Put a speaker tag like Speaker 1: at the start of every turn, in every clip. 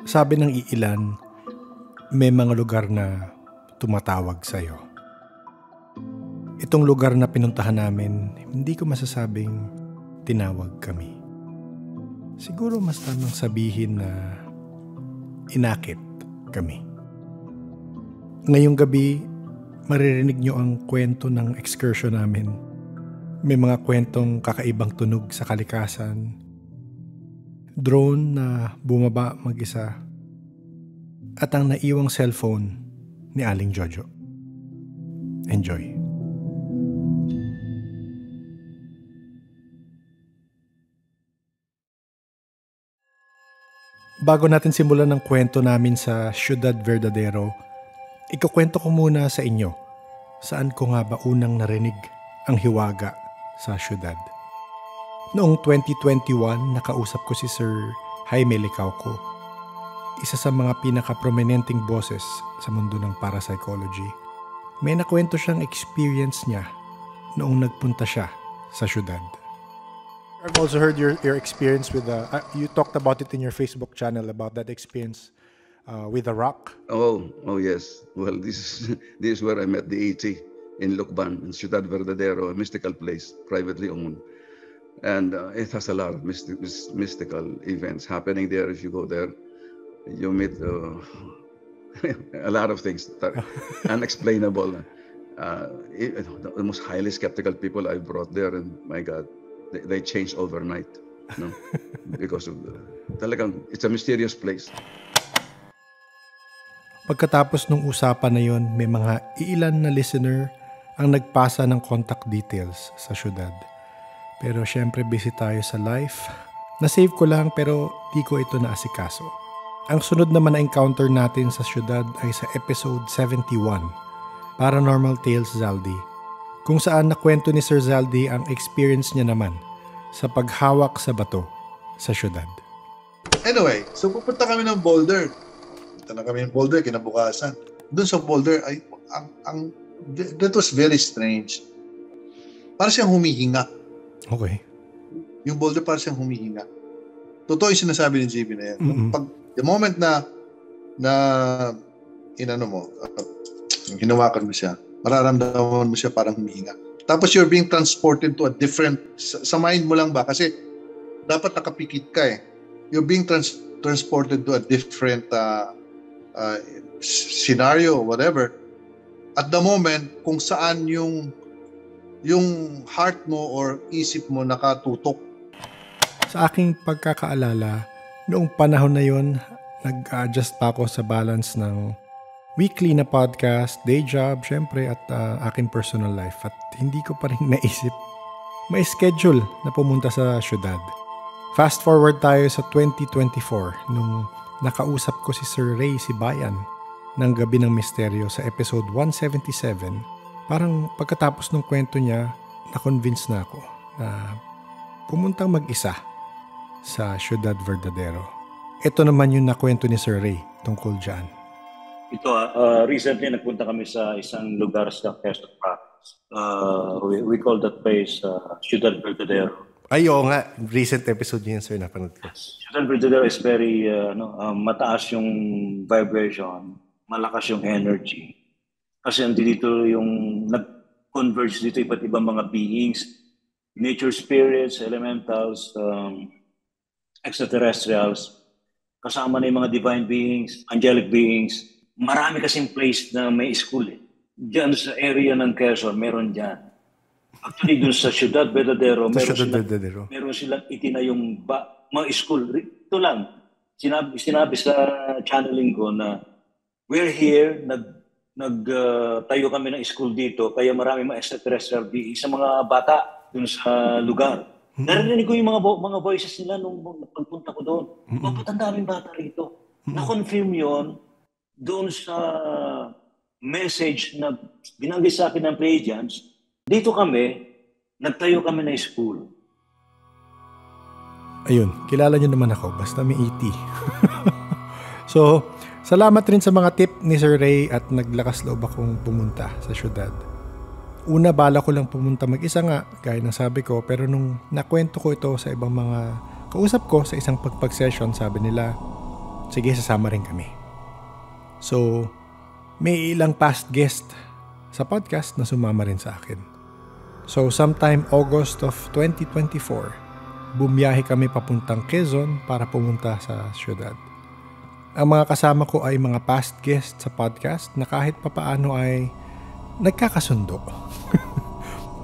Speaker 1: Sabi ng iilan, may mga lugar na tumatawag sa'yo. Itong lugar na pinuntahan namin, hindi ko masasabing tinawag kami. Siguro mas tamang sabihin na inakit kami. Ngayong gabi, maririnig nyo ang kwento ng excursion namin. May mga kwentong kakaibang tunog sa kalikasan, drone na bumaba mag-isa, at ang naiwang cellphone ni Aling Jojo. Enjoy. Bago natin simulan ng kwento namin sa Ciudad Verdadero, ikukwento ko muna sa inyo saan ko nga ba unang narinig ang hiwaga sa syudad. Noong 2021, nakausap ko si Sir Jaime Licauco, isa sa mga pinaka-prominenteng boses sa mundo ng parapsychology. May nakwento siyang experience niya noong nagpunta siya sa syudad. I've also heard your experience with you talked about it in your Facebook channel about that experience with the rock.
Speaker 2: Oh yes. Well, this is where I met the ET in Lucban, in Ciudad Verdadero, a mystical place, privately owned. And it has a lot of mystical events happening there. If you go there, you meet a lot of things that are unexplainable. The most highly skeptical people I brought there, and my God, they changed overnight, no? Because of talagang it's a mysterious place.
Speaker 1: Pagkatapos ng usapan na yon, may mga ilan na listener ang nagpasa ng contact details sa syudad. Pero syempre busy tayo sa life. Na-save ko lang pero di ko ito naasikaso. Ang sunod naman na encounter natin sa syudad ay sa episode 71, Paranormal Tales Zaldi, kung saan nakwento ni Sir Zaldi ang experience niya naman sa paghawak sa bato sa syudad.
Speaker 3: Anyway, so pupunta kami ng Boulder. Punta na kami ng Boulder kinabukasan. Doon sa Boulder ay that was very strange. Para siyang humihinga.
Speaker 1: Okay.
Speaker 3: Yung Boulder para siyang humihinga. Totoo yung sinasabi ni JB na yan.
Speaker 1: Mm-hmm.
Speaker 3: The moment na inano mo, hinawakan mo siya, mararamdaman mo siya parang humihinga. Tapos you're being transported to a different, sa mind mo lang ba? Kasi dapat nakapikit ka eh. You're being transported to a different scenario, whatever. At the moment, kung saan yung heart mo or isip mo nakatutok.
Speaker 1: Sa aking pagkakaalala, noong panahon na yon, nag-adjust pa ako sa balance ng weekly na podcast, day job, syempre, at aking personal life. At hindi ko pa rin naisip may schedule na pumunta sa syudad. Fast forward tayo sa 2024, nung nakausap ko si Sir Ray Sibayan ng Gabi ng Misteryo sa episode 177. Parang pagkatapos ng kwento niya, na-convince na ako na pumuntang mag-isa sa Ciudad Verdadero. Ito naman yung nakwento ni Sir Ray tungkol dyan.
Speaker 4: Ito, recently nagpunta kami sa isang lugar sa Quezon Province. We call that place Ciudad Verdadero.
Speaker 1: Ay, oo nga. Recent episode niya, sir, napanood ko.
Speaker 4: Ciudad Verdadero is very, mataas yung vibration, malakas yung energy. Kasi dito yung nag-converge dito iba't ibang mga beings, nature spirits, elementals, extraterrestrials, kasama na yung mga divine beings, angelic beings. Marami kasing place na may school eh. Diyan sa area ng Quezon, meron dyan. Actually, dun sa Ciudad Verdadero, meron silang itinayong mga school. Ito lang, sinabi sa channeling ko na we're here, nagtayo kami ng school dito, kaya marami mga extraterrestrial beings sa mga bata dun sa lugar. Narinig ko yung mga voices nila nung pagpunta ko doon. Ba't ang daming bata rito? Na-confirm yun doon sa message na binanggit sa akin ng Pleiadians. Dito nagtayo kami na school.
Speaker 1: Ayun, kilala nyo naman ako, basta may ET. So, salamat rin sa mga tip ni Sir Ray at naglakas loob akong pumunta sa syudad. Una, bala ko lang pumunta mag-isa nga, gaya ng sabi ko, pero nung nakwento ko ito sa ibang mga kausap ko sa isang pagpag-session, sabi nila, sige, sasama rin kami. So, may ilang past guest sa podcast na sumama rin sa akin. So, sometime August of 2024, bumiyahe kami papuntang Quezon para pumunta sa syudad. Ang mga kasama ko ay mga past guest sa podcast na kahit papaano ay nagkakasundo.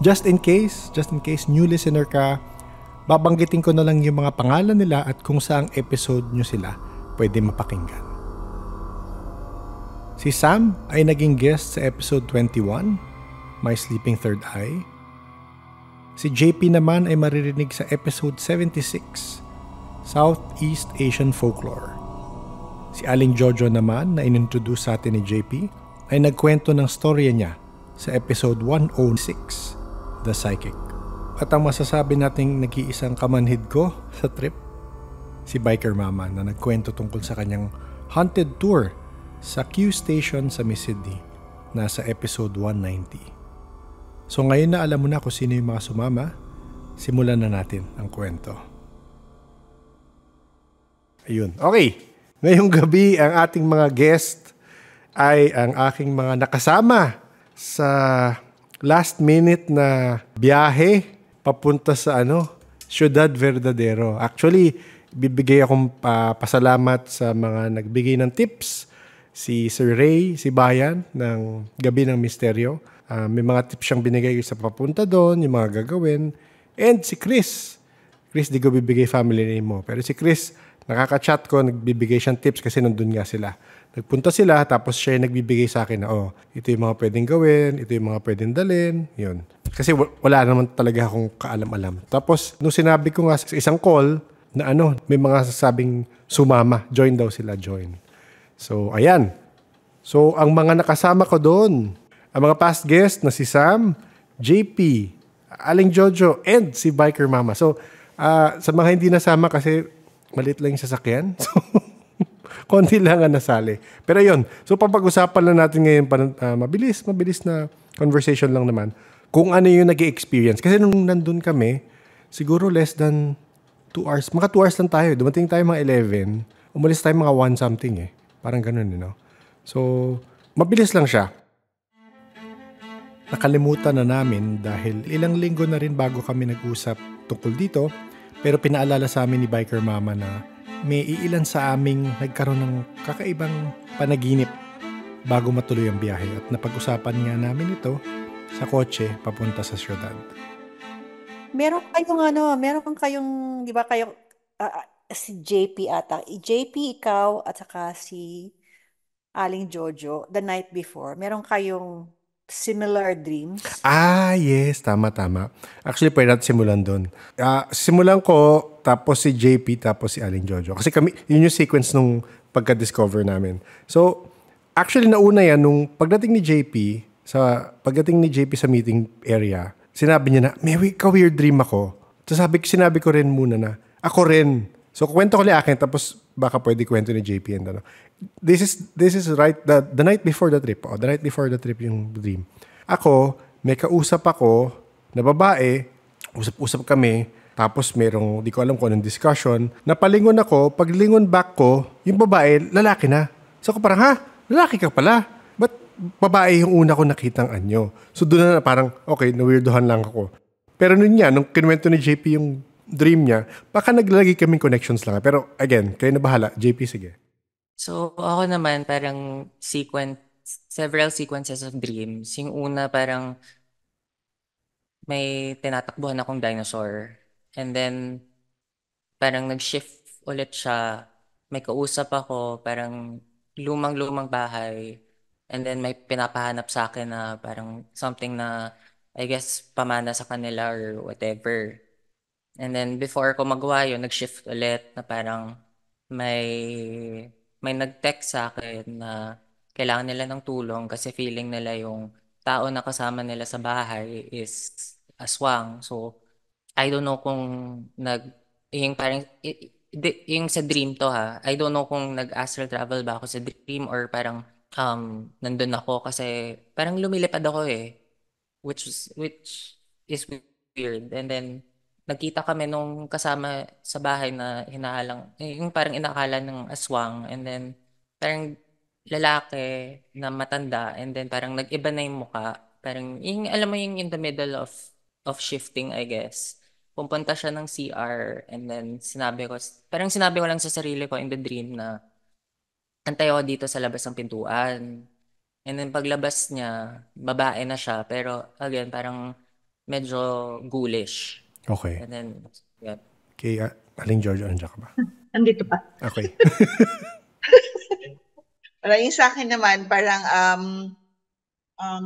Speaker 1: Just in case new listener ka, babanggitin ko na lang yung mga pangalan nila at kung saang episode nyo sila pwede mapakinggan. Si Sam ay naging guest sa episode 21, My Sleeping Third Eye. Si JP naman ay maririnig sa episode 76, Southeast Asian Folklore. Si Aling Jojo naman na inintroduce sa atin ni JP ay nagkwento ng storya niya sa episode 106, The Psychic. At ang masasabi nating nag-iisang kamanhid ko sa trip, si Biker Mama na nagkwento tungkol sa kanyang haunted tour sa Q Station sa Miss Sydney, nasa episode 190. So ngayon na alam mo na kung sino yung mga sumama, simulan na natin ang kwento. Ayun, okay. Ngayong gabi ang ating mga guest ay ang aking mga nakasama sa last minute na biyahe papunta sa Ciudad Verdadero. Actually, bibigay akong pasalamat sa mga nagbigay ng tips. Si Sir Ray, si Bayan ng Gabi ng Misteryo. May mga tips siyang binigay sa papunta doon, yung mga gagawin. And si Chris. Chris, di ko bibigay family name mo. Pero si Chris, nakaka-chat ko, nagbibigay siyang tips kasi nandun nga sila. Nagpunta sila, tapos siya yung nagbibigay sa akin na, ito yung mga pwedeng gawin, ito yung mga pwedeng dalhin, yun. Kasi wala naman talaga akong kaalam-alam. Tapos, nung sinabi ko nga sa isang call, na may mga sasabing sumama, join daw sila, join. So, ayan. So, ang mga nakasama ko doon, ang mga past guest na si Sam, JP, Aling Jojo, and si Biker Mama. So, sa mga hindi nasama kasi maliit lang yung sasakyan. So, konti lang ang nasali. Pero yun, so papag-usapan lang natin ngayon mabilis na conversation lang naman kung ano yung nag-i-experience. Kasi nung nandun kami, siguro less than 2 hours. Mga 2 hours lang tayo. Dumating tayo mga 11. Umalis tayo mga 1 something eh. Parang ganun, So, mabilis lang siya. Nakalimutan na namin dahil ilang linggo na rin bago kami nag-usap tungkol dito. Pero pinaalala sa amin ni Biker Mama na may iilan sa aming nagkaroon ng kakaibang panaginip bago matuloy ang biyahe at napag-usapan nga namin ito sa kotse papunta sa syudad.
Speaker 5: Meron kayong, di ba kayo, si JP ata. JP, ikaw, at saka si Aling Jojo, the night before, meron kayong similar dreams?
Speaker 1: Yes. Tama. Actually, pwede natin simulan doon. Simulan ko, tapos si JP, tapos si Aling Jojo. Kasi yun yung sequence nung pagka-discover namin. So, actually, nauna yan, nung pagdating ni JP sa meeting area, sinabi niya na, may ka-weird dream ako. So, sinabi ko rin muna na, ako rin. So, kwento ko li akin, tapos baka pwede kwento ni JP and This is right, the night before the trip. The night before the trip yung dream. Ako, may kausap ako na babae, usap-usap kami, tapos merong, di ko alam kung anong discussion, napalingon ako, paglingon back ko, yung babae, lalaki na. So ako parang, lalaki ka pala? Ba't babae yung una ko nakitang anyo? So doon na parang, okay, na-weirdohan lang ako. Pero nung kinuwento ni JP yung dream niya, baka naglalagay kaming connections lang. Pero again, kayo na bahala. JP, sige.
Speaker 6: So, ako naman parang several sequences of dreams. Yung una parang may tinatakbuhan akong dinosaur. And then, parang nag-shift ulit siya. May kausap ako, parang lumang-lumang bahay. And then, may pinapahanap sa akin na parang something na, I guess, pamana sa kanila or whatever. And then, before ko magawa yun, nag-shift ulit na parang may nag-text sa akin na kailangan nila ng tulong kasi feeling nila yung tao na kasama nila sa bahay is aswang. So, I don't know kung yung parang, yung sa dream to I don't know kung nag-astral travel ba ako sa dream or parang nandun ako kasi parang lumilipad ako which is weird. And then, nagkita kami nung kasama sa bahay na hinahalang, yung parang inakala ng aswang, and then parang lalaki na matanda, and then parang nag-iba na yung muka. Parang, yung, alam mo yung in the middle of shifting, I guess. Pupunta siya ng CR, and then parang sinabi ko lang sa sarili ko in the dream na antay ako dito sa labas ng pintuan. And then paglabas niya, babae na siya, pero again, parang medyo ghoulish.
Speaker 1: Okay.
Speaker 6: And then, yeah.
Speaker 1: Kay Aling Jojo, nandiyan ka ba?
Speaker 7: Nandito pa.
Speaker 1: Okay.
Speaker 7: Pero yung sa akin naman, parang,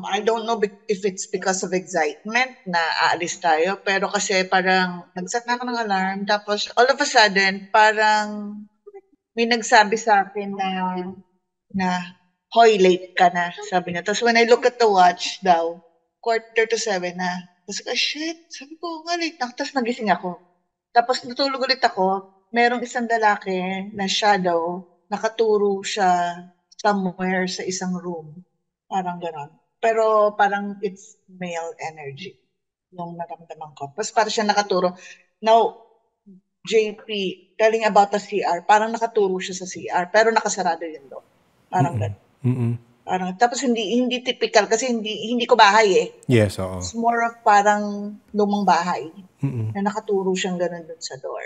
Speaker 7: I don't know if it's because of excitement na aalis tayo, pero kasi parang nag-set na ako ng alarm, tapos all of a sudden, parang may nagsabi sa akin na hoy, late ka na, sabi niya. Tapos when I look at the watch daw, 6:45 na. Tapos ko, shit, sabi ko, nga late na. Tapos nagising ako. Tapos natulog ulit ako, merong isang lalaki na shadow, nakaturo siya somewhere sa isang room. Parang ganon. Pero parang it's male energy yung naramdaman ko. Tapos parang siya nakaturo. Now, JP, telling about the CR, parang nakaturo siya sa CR, pero nakasarado yun doon. Parang ganon. Parang, tapos hindi typical kasi hindi ko bahay eh.
Speaker 1: Yes, oo.
Speaker 7: It's more of parang lumang bahay na nakaturo siyang ganun dun sa door.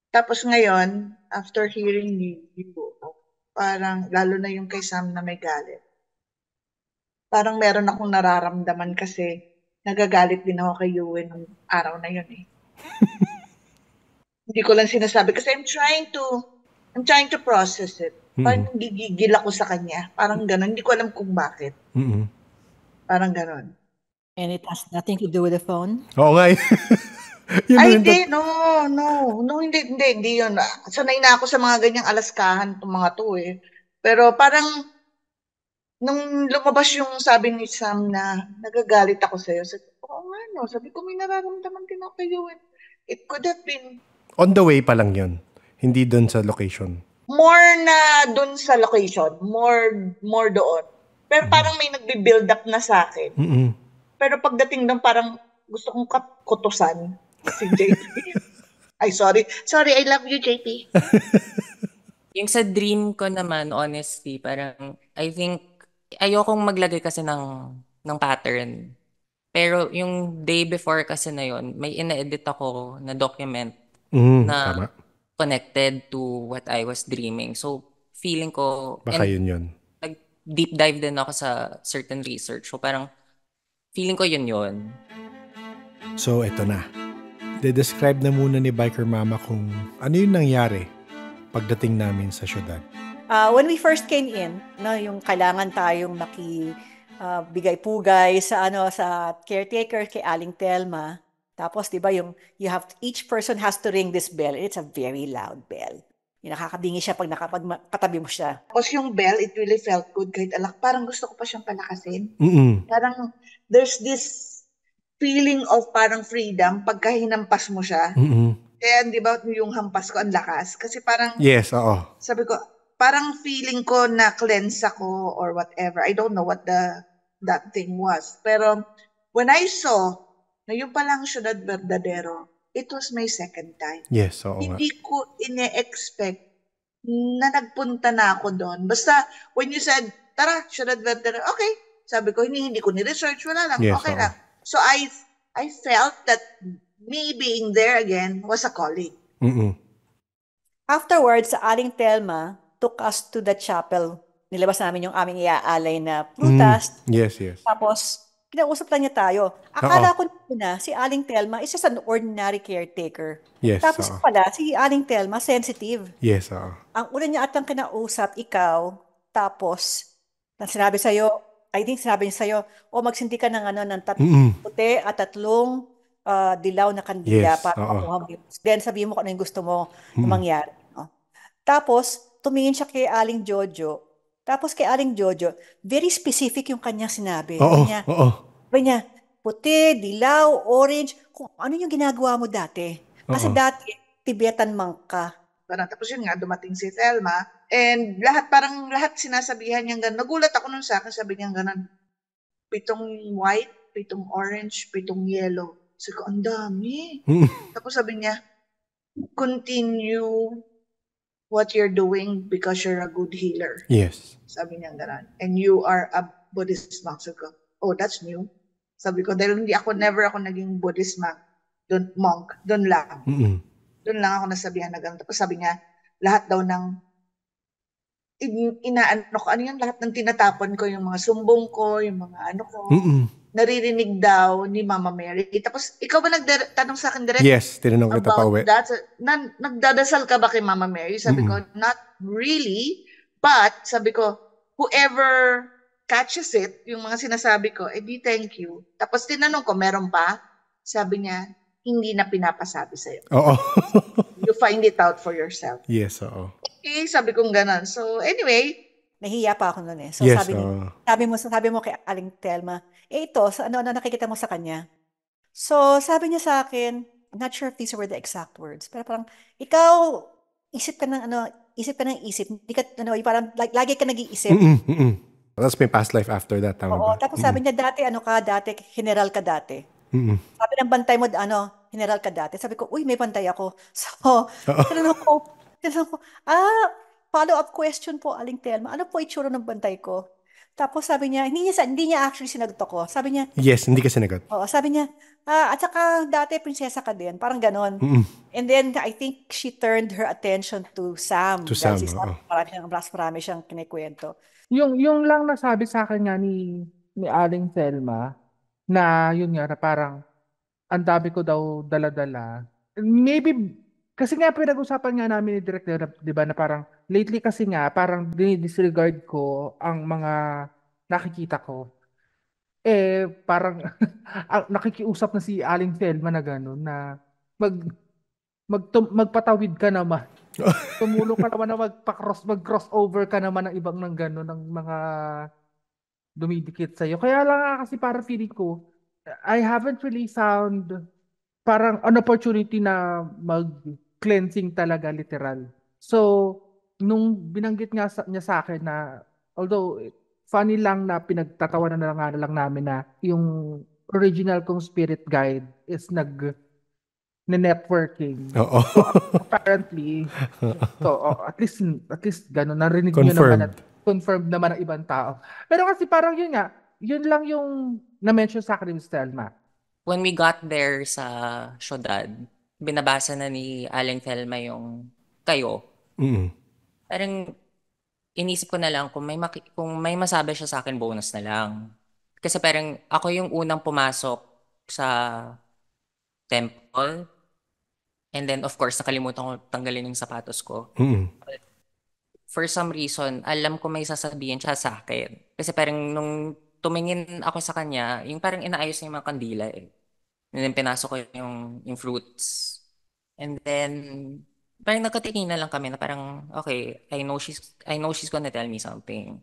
Speaker 7: Tapos ngayon, after hearing you, parang lalo na yung kay Sam na may galit. Parang meron akong nararamdaman kasi nagagalit din ako kay Yuen nung araw na yun eh. Hindi ko lang sinasabi kasi I'm trying to process it. Parang gigigil ako sa kanya. Parang gano'n. Hindi ko alam kung bakit. Parang gano'n.
Speaker 5: And it has nothing to do with the phone?
Speaker 1: Oo nga.
Speaker 7: Ay, hindi. No, hindi yun. Sanay na ako sa mga ganyang alaskahan itong mga to eh. Pero parang, nung lumabas yung sabi ni Sam na nagagalit ako sa'yo, sabi ko, oo nga no. Sabi ko, may nararamdaman din ako kayo. It could have been
Speaker 1: on the way pa lang yun. Hindi doon sa location.
Speaker 7: more na dun sa location, more doon. Pero parang may nagbi-build up na sa akin. Pero pagdating doon parang gusto kong kutusan si JP. Ay, sorry. Sorry, I love you, JP.
Speaker 6: Yung sa dream ko naman, honestly, parang, I think, ayokong maglagay kasi ng pattern. Pero yung day before kasi na yun, may ina-edit ako na document na
Speaker 1: tama.
Speaker 6: connected to what I was dreaming. So, feeling ko,
Speaker 1: Baka yun.
Speaker 6: Nag-deep dive din ako sa certain research. So, parang, feeling ko yun.
Speaker 1: So, eto na. De-describe na muna ni Biker Mama kung ano yung nangyari pagdating namin sa syudad.
Speaker 5: When we first came in, no, yung kailangan tayong bigay-pugay sa caretaker kay Aling Telma. Tapos 'di ba yung each person has to ring this bell. It's a very loud bell. Yung nakakabingi siya pag katabi mo siya.
Speaker 7: Tapos yung bell, it really felt good kahit parang gusto ko pa siyang palakasin. Parang there's this feeling of parang freedom pagka hinampas mo siya. Kaya 'di ba yung hampas ko ang lakas kasi parang
Speaker 1: yes, oo.
Speaker 7: Sabi ko, parang feeling ko na cleanse ako or whatever. I don't know what that thing was. Pero when I saw na yung palang Ciudad Verdadero, it was my second time.
Speaker 1: Yes, oo nga.
Speaker 7: Hindi ko ine-expect na nagpunta na ako doon. Basta, when you said, tara, Ciudad Verdadero, okay. Sabi ko, hindi ko ni-research, wala lang,
Speaker 1: yes,
Speaker 7: okay lang. So, I felt that me being there again was a calling.
Speaker 5: Afterwards, Aling Telma took us to the chapel. Nilabas namin yung aming iaalay na prutas.
Speaker 1: Yes.
Speaker 5: Tapos, kinausap lang niya tayo. Akala ko na si Aling Telma is just an ordinary caretaker.
Speaker 1: Yes,
Speaker 5: Tapos pala, si Aling Telma, sensitive.
Speaker 1: Yes, oo.
Speaker 5: Ang una niya atang kinausap, ikaw, tapos, sinabi sa'yo, I think sinabi niya sa'yo, magsinti ka ng puti at 3 dilaw na kandila para makuha mo. Then sabihin mo kung ano yung gusto mo na mangyari. No? Tapos, tumingin siya kay Aling Jojo. Tapos kay Aling Jojo, very specific yung kanyang sinabi. Sabi niya, puti, dilaw, orange, kung ano yung ginagawa mo dati. Kasi dati, Tibetan monk ka.
Speaker 7: Tapos yun nga, dumating si Thelma, and lahat sinasabihan niyang gano'n. Nagulat ako nun sa akin, sabi niyang gano'n, 7 white, 7 orange, 7 yellow. Sabi ko, ang dami.
Speaker 1: Mm.
Speaker 7: Tapos sabi niya, continue what you're doing because you're a good healer.
Speaker 1: Yes.
Speaker 7: Sabi niya gano'n. And you are a Buddhist monk. Sabi ko, oh, that's new. Sabi ko, dahil never ako naging Buddhist monk. Doon lang.
Speaker 1: Mm-mm.
Speaker 7: Doon lang ako nasabihan na gano'n. Tapos sabi niya, lahat daw ng inaano ko, ano yan, lahat ng tinatapon ko, yung mga sumbong ko, yung mga ano ko,
Speaker 1: Mm-mm.
Speaker 7: naririnig daw ni Mama Mary. Tapos, ikaw ba nagtanong sa akin direct
Speaker 1: Yes, tinanong kita pa
Speaker 7: about
Speaker 1: uwi.
Speaker 7: that? Nagdadasal ka ba kay Mama Mary? Sabi ko, not really. But, sabi ko, whoever catches it, yung mga sinasabi ko, di thank you. Tapos tinanong ko, meron pa? Sabi niya, hindi na pinapasabi sa'yo.
Speaker 1: Oo.
Speaker 7: You find it out for yourself.
Speaker 1: Yes, oo.
Speaker 7: Sabi kong ganun. So, anyway,
Speaker 5: Nahiya pa ako noon eh. So
Speaker 1: Yes,
Speaker 5: sabi
Speaker 1: oo.
Speaker 5: sabi mo kay Aling Telma, ito, ano nakikita mo sa kanya? So sabi niya sa akin, I'm not sure if these were the exact words, pero parang, ikaw, isip ka ng isip. Hindi ka, yung parang, lagi ka nag-iisip.
Speaker 1: Mm-mm. Tapos may past life after that, tama
Speaker 5: Oo,
Speaker 1: ba?
Speaker 5: tapos sabi niya, dati, general ka dati.
Speaker 1: Mm-mm.
Speaker 5: Sabi ng bantay mo, general ka dati. Sabi ko, uy, may bantay ako. So, tinanong ko, follow-up question po, Aling Telma, ano po itsura ng bantay ko? Tapos sabi niya, hindi niya actually sinagot ako. Sabi niya,
Speaker 1: Yes, hindi ka sinagot.
Speaker 5: oo, sabi niya, at saka dati prinsesa ka din, parang ganon.
Speaker 1: Mm-mm.
Speaker 5: And then, I think she turned her attention to Sam.
Speaker 1: To Sam,
Speaker 5: Dahil si Sam,
Speaker 1: oo.
Speaker 5: marami siyang kinikwento.
Speaker 8: Yung lang nasabi sa akin nga ni Aling Selma na yun nga na parang ang dami ko daw dala-dala. Maybe kasi nga pinag-usapan nga namin ni Director, 'di ba, na parang lately kasi nga parang disregard ko ang mga nakikita ko. Parang nakikiusap na si Aling Selma na gano'n na magpatawid ka naman. Tumulong ka naman na mag-crossover ka naman ng ibang ng gano'n ng mga dumidikit sa'yo. Kaya lang nga kasi parang feeling ko, I haven't really found parang an opportunity na mag-cleansing talaga literal. So, nung binanggit niya sa akin na, although funny lang na pinagtatawanan na lang namin na yung original kong spirit guide is networking.
Speaker 1: Oo.
Speaker 8: Apparently, so at least gano'n, narinig niyo naman at confirmed naman ng ibang tao. Pero kasi parang yun nga, yun lang yung na-mention sa akin ni Stelma.
Speaker 6: When we got there sa syudad, binabasa na ni Aling Thelma yung kayo.
Speaker 1: Mm-mm.
Speaker 6: Parang inisip ko na lang kung may masabi siya sa akin, bonus na lang. Kasi parang ako yung unang pumasok sa temple. And then, of course, nakalimutan ko tanggalin yung sapatos ko.
Speaker 1: Mm-mm.
Speaker 6: For some reason, alam ko may sasabihin siya sa akin. Kasi parang nung tumingin ako sa kanya, yung parang inaayos niya yung mga kandila eh. And then pinasok ko yung fruits. And then, parang nagkatingin na lang kami na parang, okay, I know she's gonna tell me something.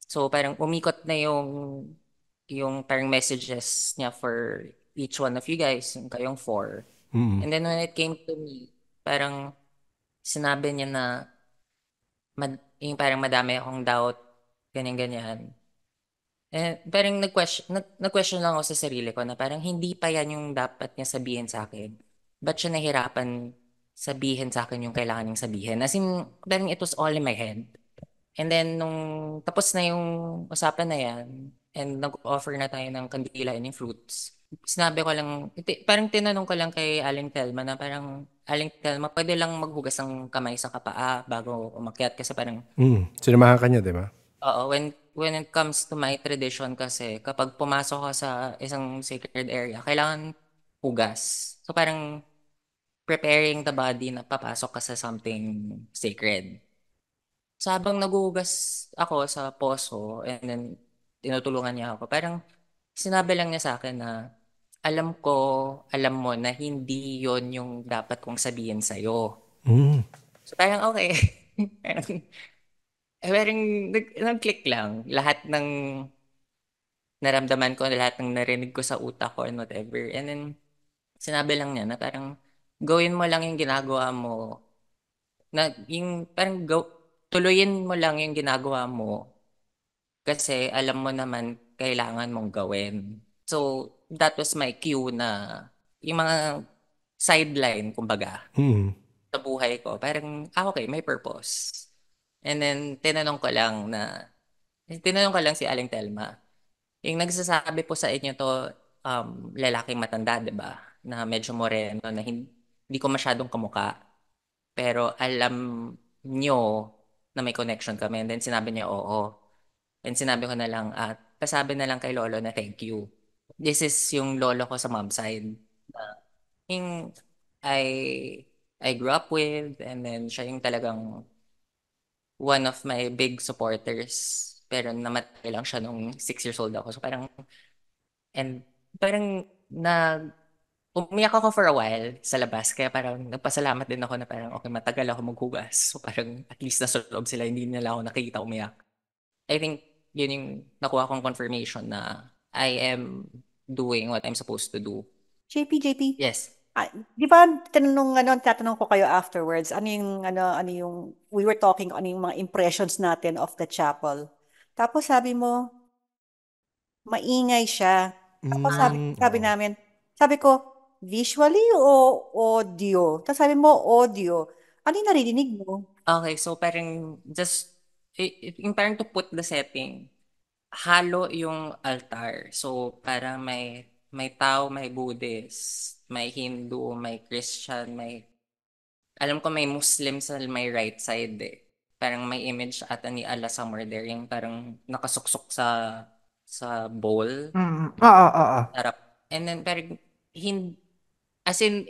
Speaker 6: So parang umikot na yung parang messages niya for each one of you guys, yung kayong 4.
Speaker 1: Mm-mm.
Speaker 6: And then when it came to me, parang sinabi niya na yung parang madami akong doubt, ganyan-ganyan. Parang nag-question lang ako sa sarili ko na parang hindi pa yan yung dapat niya sabihin sa akin. Ba't siya nahirapan sabihin sa akin yung kailangan niyang sabihin? As in, parang it was all in my head. And then, nung tapos na yung usapan na yan, and nag-offer na tayo ng kandila and yung fruits, sinabi ko lang, parang tinanong ko lang kay Aling Telma na parang, Aling Telma, pwede lang maghugas ng kamay sa kapaa bago umakyat kasi parang,
Speaker 1: sinamahan ka niya, di ba?
Speaker 6: oo, when it comes to my tradition kasi, kapag pumasok ka sa isang sacred area, kailangan hugas. So parang, preparing the body na papasok ka sa something sacred. So habang naguhugas ako sa poso, and then tinutulungan niya ako, parang sinabi lang niya sa akin na, alam mo na hindi yon yung dapat kong sabihin sa'yo. So parang okay. Parang nag-click lang. Lahat ng naramdaman ko, lahat ng narinig ko sa utak ko and whatever. And then, sinabi lang niya na parang gawin mo lang yung ginagawa mo. Na yung parang tuluyin mo lang yung ginagawa mo kasi alam mo naman kailangan mong gawin. So, that was my cue na yung mga sideline, kumbaga,
Speaker 1: Mm.
Speaker 6: sa buhay ko. Parang, okay, may purpose. And then, tinanong ko lang si Aling Telma, yung nagsasabi po sa inyo to, lalaking matanda, di ba? Na medyo moreno, na hindi ko masyadong kamuka. Pero alam nyo na may connection kami. And then sinabi niya, oo. And sinabi ko na lang, pasabi na lang kay Lolo na thank you. This is yung lolo ko sa mom side. Yung I, I grew up with, and then siya yung talagang one of my big supporters. Pero namatay lang siya nung 6 years old ako. So and parang umiyak ako for a while sa labas. Kaya parang nagpasalamat din ako na parang okay, matagal ako maghugas. So parang at least nasa loob sila, hindi nila ako nakikita umiyak. I think yun yung nakuha kong confirmation na I am doing what I'm supposed to do.
Speaker 5: JP.
Speaker 6: Yes.
Speaker 5: Di ba tatanong ko kayo afterwards, we were talking, ano yung mga impressions natin of the chapel. Tapos sabi mo, maingay siya. Tapos sabi namin, sabi ko, visually o audio? Tapos sabi mo, audio. Ano yung naririnig mo?
Speaker 6: Okay, so parang just, yung parang to put the setting, halo yung altar. So parang may Tao, may Buddhist, may Hindu, may Christian, alam ko may Muslim sa may right side eh. Parang may image ata ni Allah somewhere there, yung parang nakasuksok sa bowl.
Speaker 8: Oo.
Speaker 6: Harap. And then parang as in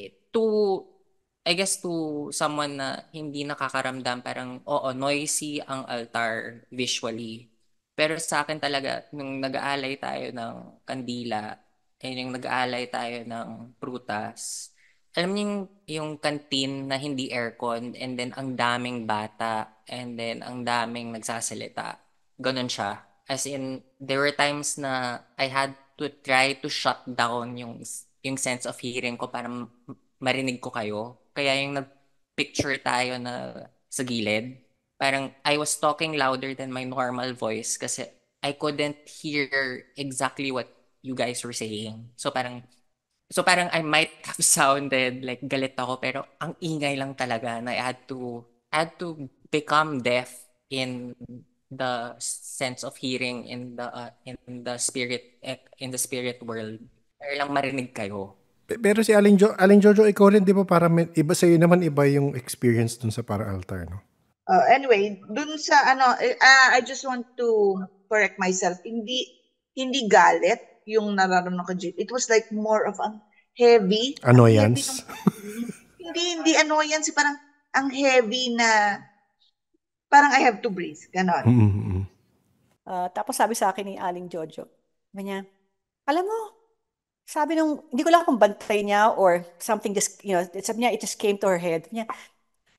Speaker 6: I guess to someone na hindi nakakaramdam, parang noisy ang altar visually. Pero sa akin talaga, nung nag-aalay tayo ng kandila, yung nag-aalay tayo ng prutas, alam niyo yung canteen na hindi aircon, and then ang daming bata, and then ang daming nagsasalita. Ganon siya. As in, there were times na I had to try to shut down yung sense of hearing ko para marinig ko kayo. Kaya yung nag-picture tayo na sa gilid, parang I was talking louder than my normal voice kasi I couldn't hear exactly what you guys were saying. So parang I might have sounded like galit ako, pero ang ingay lang talaga na I had to become deaf in the sense of hearing in the spirit world. Para lang marinig kayo.
Speaker 1: Pero si Aling Jojo, ikaw rin, di ba, para iba sa'yo naman, iba yung experience dun sa para altar, no?
Speaker 7: Anyway, dun sa I just want to correct myself. Hindi galit yung nararamdaman ko, Jip. It was like more of ang heavy.
Speaker 1: Annoyance.
Speaker 7: Hindi annoyance. Parang ang heavy na parang I have to breathe. Ganon.
Speaker 1: Mm-hmm.
Speaker 5: Tapos sabi sa akin ni Aling Jojo, sabi niya, alam mo, sabi hindi ko lang kung bantay niya or something just, sabi niya, it just came to her head. Sabi niya,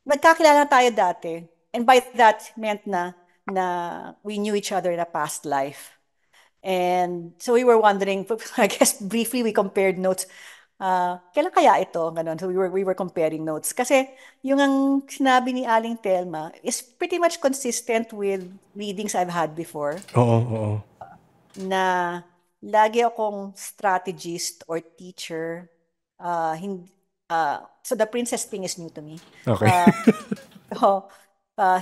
Speaker 5: nagkakilala tayo dati. And by that, meant na we knew each other in a past life. And so we were wondering, I guess briefly we compared notes. Kailan kaya ito? Ganun. So we were comparing notes. Kasi yung ang sinabi ni Aling Telma is pretty much consistent with readings I've had before.
Speaker 1: Oo.
Speaker 5: Na lagi akong strategist or teacher. So the princess thing is new to me.
Speaker 1: Okay.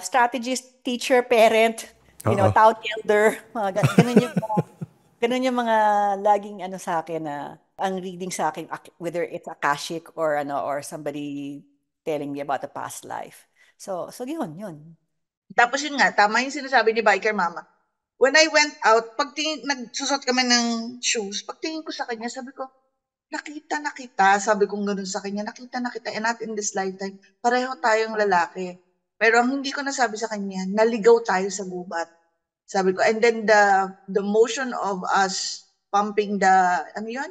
Speaker 5: Strategist, teacher, parent, town elder, ganun yung mga laging sa akin na ang reading sa akin, whether it's Akashic or somebody telling me about the past life. So yun.
Speaker 7: Tapos yun nga, tama yung sinasabi ni Biker Mama. When I went out, nagsusot kami ng shoes, pagtingin ko sa kanya, sabi ko, nakita, sabi kong ganun sa kanya, nakita, and not in this lifetime, pareho tayong lalaki. Pero ang hindi ko nasabi sa kanya, naligaw tayo sa gubat. Sabi ko, and then the motion of us pumping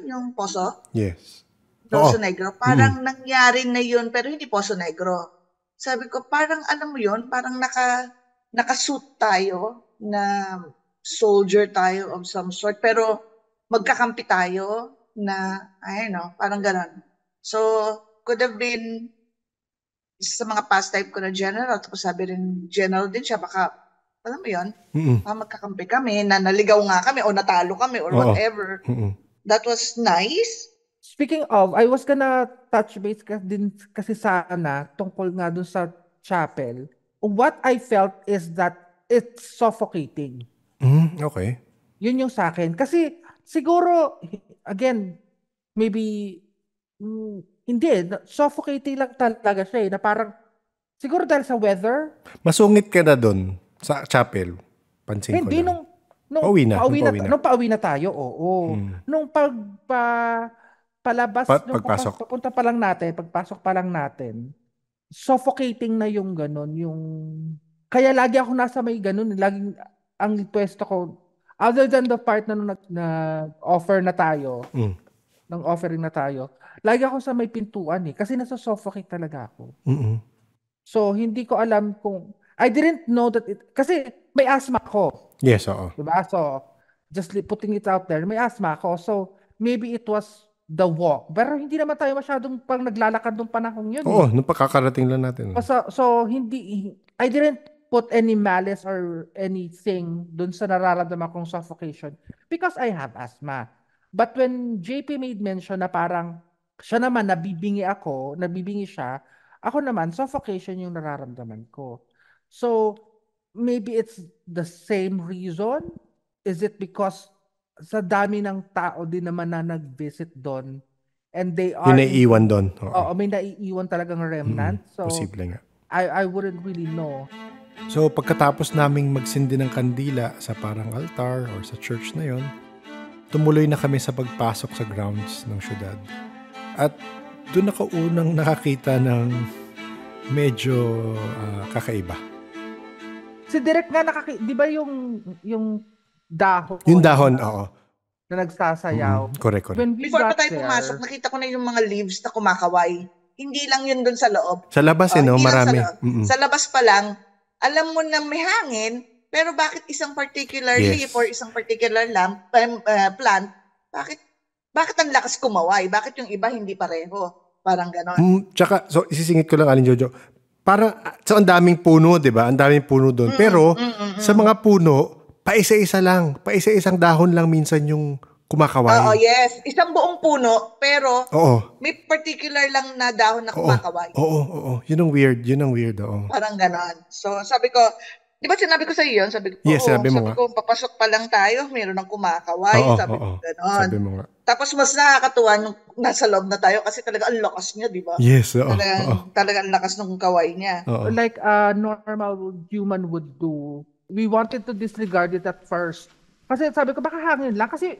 Speaker 7: yung Poso?
Speaker 1: Yes.
Speaker 7: Poso Negro. Parang nangyari na yun, pero hindi Poso Negro. Sabi ko, parang alam mo yun, parang nakasuit tayo, na soldier tayo of some sort, pero magkakampi tayo na, parang ganon. So, could have been sa mga past type ko na general, tapos sabi rin general din siya, baka, alam mo yun, magkakampi kami, na naligaw nga kami, o natalo kami, or whatever. That was nice.
Speaker 8: Speaking of, I was gonna touch base din kasi sana tungkol nga dun sa chapel. What I felt is that it's suffocating.
Speaker 1: Okay.
Speaker 8: Yun yung sa akin. Kasi siguro, again, maybe, hindi, suffocating lang talaga siya na parang, siguro dahil sa weather.
Speaker 1: Masungit ka na dun sa chapel. Pansin ko
Speaker 8: Hindi,
Speaker 1: lang.
Speaker 8: nung pauwi na tayo, oo. Nung palabas,
Speaker 1: Pagpasok.
Speaker 8: pagpasok pa lang natin, suffocating na yung ganun, kaya lagi ako nasa may ganun, laging, ang pwesto ko, other than the part na offer na tayo, ng offering na tayo, lagi ako sa may pintuan kasi nasa-suffocate talaga ako. So, hindi ko alam I didn't know that kasi may asthma ko.
Speaker 1: Yes, oo.
Speaker 8: Diba? So, just putting it out there, may asthma ko. So, maybe it was the walk. Pero hindi naman tayo masyadong pang naglalakad nung panahon yun.
Speaker 1: Oo, nung pagkakarating lang natin.
Speaker 8: So I didn't put any malice or anything dun sa nararamdaman kong suffocation because I have asthma. But when JP made mention na parang siya naman nabibingi siya, ako naman suffocation yung nararamdaman ko. So maybe it's the same reason. Is it because sa dami ng tao din naman na nag-visit doon and they are...
Speaker 1: Yung naiiwan doon.
Speaker 8: Oo, may naiiwan talagang remnant. So,
Speaker 1: posible nga.
Speaker 8: I wouldn't really know.
Speaker 1: So, pagkatapos naming magsindi ng kandila sa parang altar or sa church na yon, tumuloy na kami sa pagpasok sa grounds ng syudad. At doon ako unang nakakita ng medyo kakaiba.
Speaker 8: Si Direk nga di ba yung dahon?
Speaker 1: Yung dahon, oo.
Speaker 8: Na nagsasayaw.
Speaker 1: Correct.
Speaker 7: Before pa tayo pumasok, nakita ko na yung mga leaves na kumakaway. Hindi lang yun doon sa loob.
Speaker 1: Sa labas, no? Marami.
Speaker 7: Sa labas pa lang, alam mo na may hangin, pero bakit isang particular leaf or isang particular plant, bakit ang lakas kumaway? Bakit yung iba hindi pareho? Parang ganon.
Speaker 1: Tsaka, so isisingit ko lang, Aling Jojo, parang, so ang daming puno, di ba? Ang daming puno doon. Pero, sa mga puno, paisa-isang dahon lang minsan yung kumakaway.
Speaker 7: Oo, yes. Isang buong puno, pero may particular lang na dahon na kumakaway.
Speaker 1: Oo. Yun ang weird, oo.
Speaker 7: Parang ganon. So, sabi ko, di ba sinabi ko sa iyo yun? Sabi ko,
Speaker 1: sabi mo nga.
Speaker 7: Papasok pa lang tayo, mayroon ng kumakaway. Sabi ko, ganon.
Speaker 1: Sabi mo nga.
Speaker 7: Tapos mas nakakatuwa nung nasa loob na tayo kasi talaga ang lakas niya, di ba?
Speaker 1: Yes, oo.
Speaker 7: Talaga ang lakas ng kaway niya.
Speaker 8: Like a normal human would do. We wanted to disregard it at first. Kasi sabi ko, baka hangin lang. Kasi,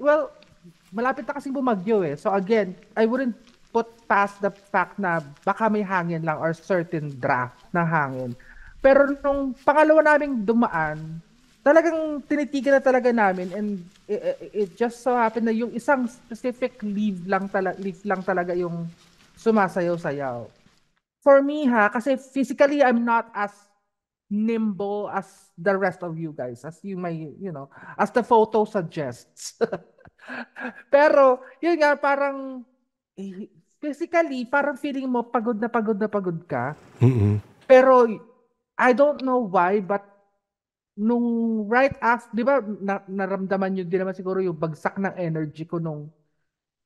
Speaker 8: malapit na kasing bumagyo So again, I wouldn't put past the fact na baka may hangin lang or certain draft na hangin. Pero nung pangalawa naming dumaan, talagang tinitigan na talaga namin and it just so happened na yung isang specific leaf lang talaga yung sumasayaw-sayaw. For me kasi physically I'm not as nimble as the rest of you guys, as you may, as the photo suggests. Pero, yun nga, parang, physically, parang feeling mo pagod na pagod ka. Pero, I don't know why, but, nung right after, di ba, naramdaman nyo din naman siguro yung bagsak ng energy ko nung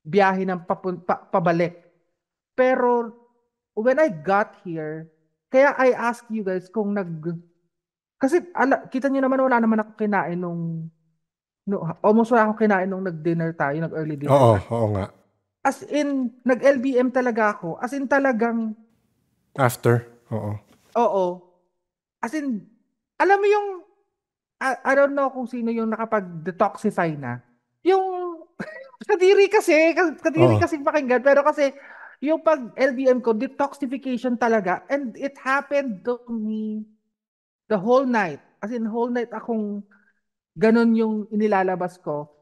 Speaker 8: biyahe ng pabalik. Pero, when I got here, kaya I ask you guys kung kasi kita niyo naman wala naman ako kinain almost wala akong kinain nung nag-dinner tayo, nag-early dinner.
Speaker 1: Oo nga.
Speaker 8: As in, nag-LBM talaga ako. As in talagang...
Speaker 1: After? Oo.
Speaker 8: As in, alam mo yung... I don't know kung sino yung nakapag-detoxify na. Yung... kadiri kasi pakinggan. Pero kasi, yung pag-LBM ko, detoxification talaga. And it happened to me the whole night. As in, whole night akong ganon yung inilalabas ko.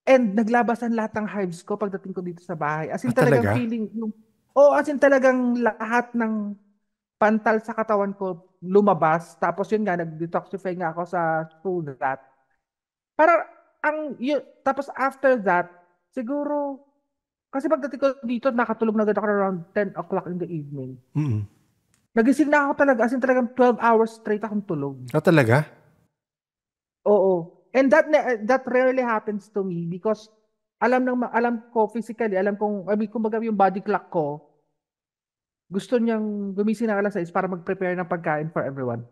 Speaker 8: And naglabasan lahat ng hives ko pagdating ko dito sa bahay. As in talagang
Speaker 1: talaga?
Speaker 8: feeling, as in talagang lahat ng pantal sa katawan ko lumabas. Tapos yun nga, nag-detoxify nga ako through that. Tapos after that, siguro, kasi pagdating ko dito, nakatulog na agad ako around 10 o'clock in the evening. Nagising na ako talaga, as in talagang 12 hours straight akong tulog.
Speaker 1: Talaga?
Speaker 8: Oo. And that rarely happens to me because alam ko physically, kumbaga yung body clock ko, gusto niyang gumising ng alas 6 para mag-prepare ng pagkain for everyone.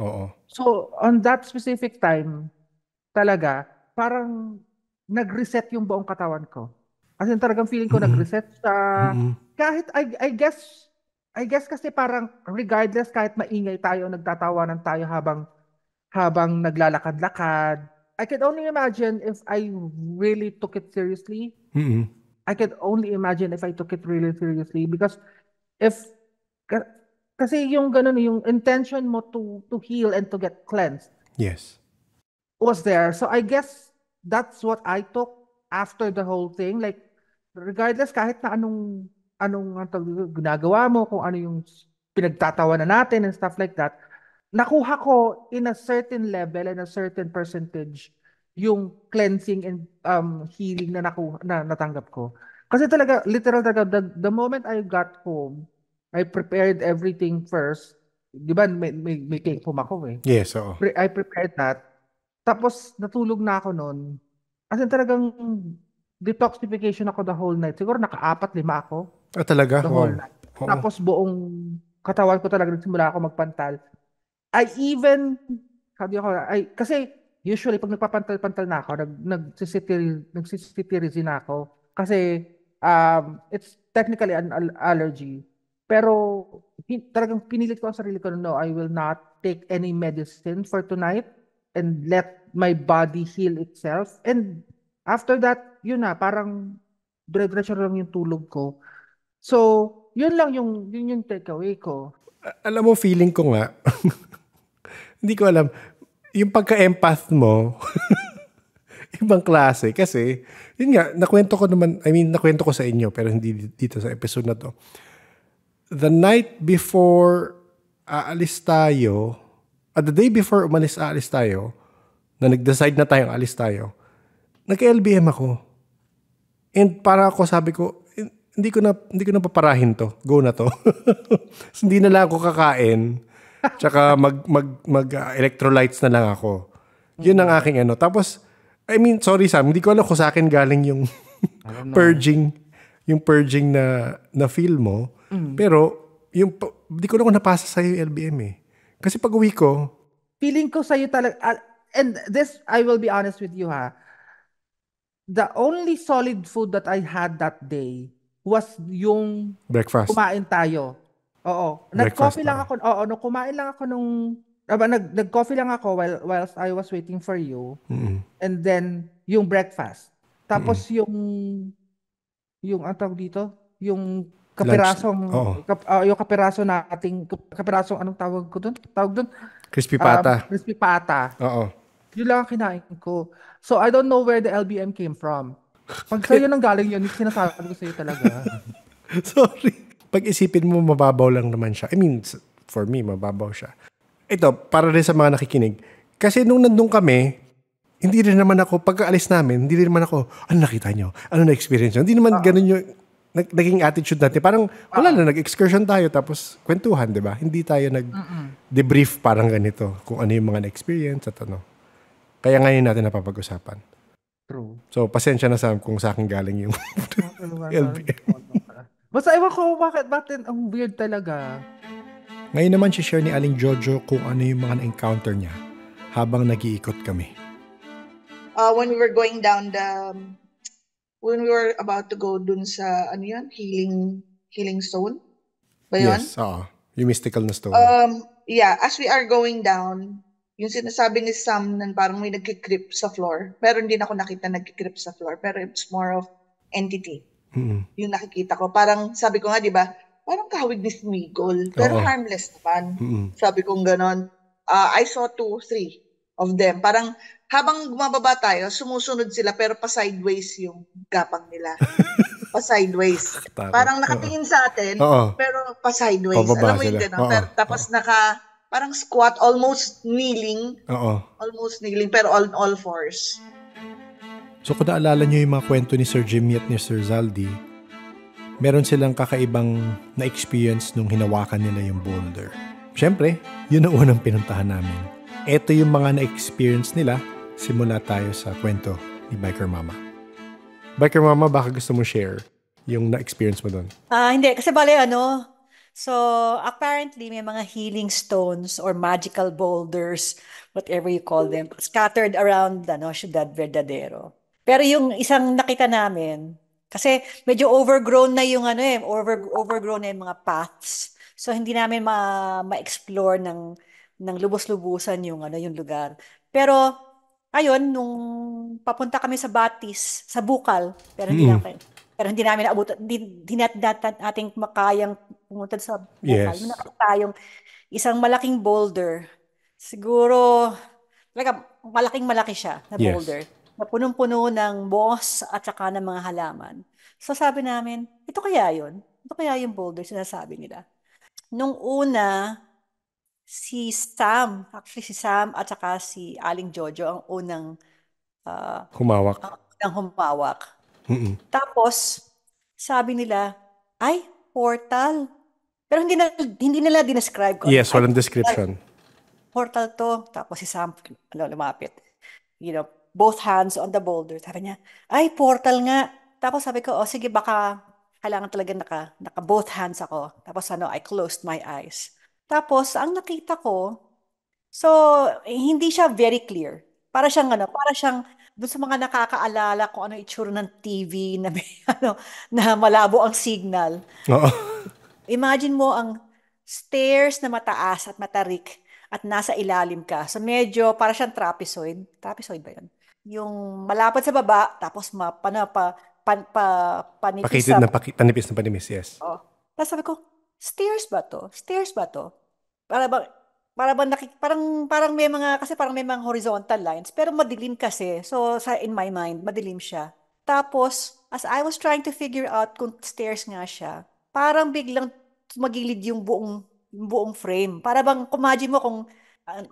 Speaker 1: Oo.
Speaker 8: So, on that specific time, talaga, parang nag-reset yung buong katawan ko. As in, talagang feeling ko nag-reset sa, kahit, I guess kasi parang regardless, kahit maingay tayo, nagtatawanan tayo habang naglalakad-lakad, I could only imagine if I really took it seriously. I could only imagine if I took it really seriously because kasi yung ganun, yung intention mo to heal and to get cleansed.
Speaker 1: Yes.
Speaker 8: Was there. So I guess that's what I took after the whole thing. Like, regardless kahit na anong ginagawa mo, kung ano yung pinagtatawanan natin and stuff like that, nakuha ko in a certain level and a certain percentage yung cleansing and healing na natanggap ko. Kasi talaga, literal talaga, the moment I got home, I prepared everything first. Di ba, may take home ako eh.
Speaker 1: Yes, oo.
Speaker 8: I prepared that. Tapos, natulog na ako noon. As in, talagang detoxification ako the whole night. Siguro naka-4-5 ako.
Speaker 1: Talaga?
Speaker 8: The whole night.
Speaker 1: Oo.
Speaker 8: Tapos, buong katawan ko talaga nagsimula ako magpantal. Kasi usually pag nagpapantal-pantal na ako, nagsisitirizin na ako. Kasi it's technically an allergy. Pero talagang pinilit ko ang sarili ko, no, I will not take any medicine for tonight and let my body heal itself. And after that, yun na, parang dire-diretso lang yung tulog ko. So, yun yung takeaway ko.
Speaker 1: Alam mo, feeling ko nga, hindi ko alam, yung pagka-empath mo, ibang klase. Kasi, yun nga, nakwento ko sa inyo, pero hindi dito sa episode na to. The night before aalis tayo, the day before aalis tayo, na nag-decide na tayong alis tayo, nag-LBM ako. And para ako, sabi ko, hindi ko na paparahin to. Go na to. Hindi na lang ako kakain. Tsaka mag electrolytes na lang ako. Yun ang aking ano. Tapos, sorry Sam, hindi ko alam kung sa akin galing yung purging na feel mo. Pero, hindi ko na kung napasa sa'yo yung LBM eh. Kasi pag uwi ko,
Speaker 8: feeling ko sa'yo talaga, and this, I will be honest with you ha, the only solid food that I had that day was yung
Speaker 1: breakfast.
Speaker 8: Kumain tayo. Oo. Nag-coffee lang ako. Oo, kumain lang ako nag-coffee lang ako whilst I was waiting for you. And then, yung breakfast. Tapos yung ang tawag dito? Yung kapirasong, yung kapirasong, anong tawag ko doon? Tawag doon?
Speaker 1: Crispy pata.
Speaker 8: Crispy pata.
Speaker 1: Oo.
Speaker 8: Yun lang ang kinain ko. So, I don't know where the LBM came from. Pag sa'yo nang galing yun, sinasabi ko sa'yo talaga.
Speaker 1: Sorry. Pag-isipin mo, mababaw lang naman siya. For me, mababaw siya. Ito, para rin sa mga nakikinig. Kasi nung nandun kami, hindi rin naman ako, pagkaalis namin, hindi rin naman ako, ano nakita nyo? Ano na-experience nyo? Hindi naman ganun yung naging attitude natin. Parang, wala na, nag-excursion tayo, tapos kwentuhan, di ba? Hindi tayo nag-debrief parang ganito, kung ano yung mga na-experience at ano. Kaya ngayon natin napapag-usapan.
Speaker 8: True.
Speaker 1: So, pasensya na kung sa akin galing yung LBM.
Speaker 8: Basta ewan ko, bakit ang weird talaga.
Speaker 1: Ngayon naman share ni Aling Jojo kung ano yung mga na-encounter niya habang nag-iikot kami.
Speaker 7: When we were going down when we were about to go dun sa, healing stone? Ba yun?
Speaker 1: Yes, yung mystical na stone.
Speaker 7: Yeah, as we are going down, yung sinasabi ni Sam na parang may nagkikrip sa floor. Pero hindi na ako nakita nagkikrip sa floor. Pero it's more of entity. Yung nakikita ko. Parang, sabi ko nga, di ba, parang kahawig ni Smigol. Pero harmless naman. Sabi kong ganon. I saw 2, 3 of them. Parang, habang gumababa tayo, sumusunod sila pero pa-sideways yung gapang nila. Pa-sideways. Parang nakatingin sa atin, pero pa-sideways. Alam mo yung ganon. Tapos parang squat, almost kneeling. Almost kneeling, pero on all fours.
Speaker 1: So kung naalala nyo yung mga kwento ni Sir Jimmy at ni Sir Zaldi, meron silang kakaibang na-experience nung hinawakan nila yung boulder. Siyempre, yun ang unang pinuntahan namin. Ito yung mga na-experience nila, simula tayo sa kwento ni Biker Mama. Biker Mama, baka gusto mo share yung na-experience mo doon.
Speaker 5: Hindi. Kasi so apparently may mga healing stones or magical boulders, whatever you call them, scattered around Ciudad Verdadero. Pero yung isang nakita namin, kasi medyo overgrown na yung overgrown na yung mga paths. So hindi namin ma-explore ng lubos-lubusan yung lugar. Pero ayun, nung papunta kami sa Batis, sa Bukal, pero hindi namin naabutan, hindi natin makayang pumunta sa Bukal.
Speaker 1: Yes.
Speaker 5: Nakita tayong isang malaking boulder. Siguro, talaga, malaking-malaki siya na
Speaker 1: Yes.
Speaker 5: boulder. Na punong-puno ng moss at saka ng mga halaman. So sabi namin, ito kaya yun? Ito kaya yung boulder sinasabi nila? Nung una, si Sam at saka si Aling Jojo ang unang
Speaker 1: Humawak.
Speaker 5: humawak.
Speaker 1: Mm-mm.
Speaker 5: Tapos, sabi nila, ay, portal. Pero hindi nila dinescribe ko.
Speaker 1: Yes, walang description.
Speaker 5: Portal to. Tapos si Sam, lumapit. Both hands on the boulder. Sabi niya, ay, portal nga. Tapos sabi ko, sige, baka kailangan talaga naka both hands ako. Tapos I closed my eyes. Tapos, ang nakita ko, so, hindi siya very clear. Para siyang doon sa mga nakakaalala kung ano itsura ng TV na may, na malabo ang signal.
Speaker 1: Oo.
Speaker 5: Imagine mo ang stairs na mataas at matarik at nasa ilalim ka. So medyo para siyang trapezoid. Trapezoid ba 'yun? Yung malapad sa baba tapos panipis
Speaker 1: Pakitid
Speaker 5: sa
Speaker 1: na panipis na panipis, yes.
Speaker 5: Oh. Tapos sabi ko, stairs ba to? Stairs ba to? Parang may mga horizontal lines pero madilim kasi. So in my mind, madilim siya. Tapos as I was trying to figure out kung stairs nga siya, parang biglang tumagilid yung buong frame. Para bang imagine mo kung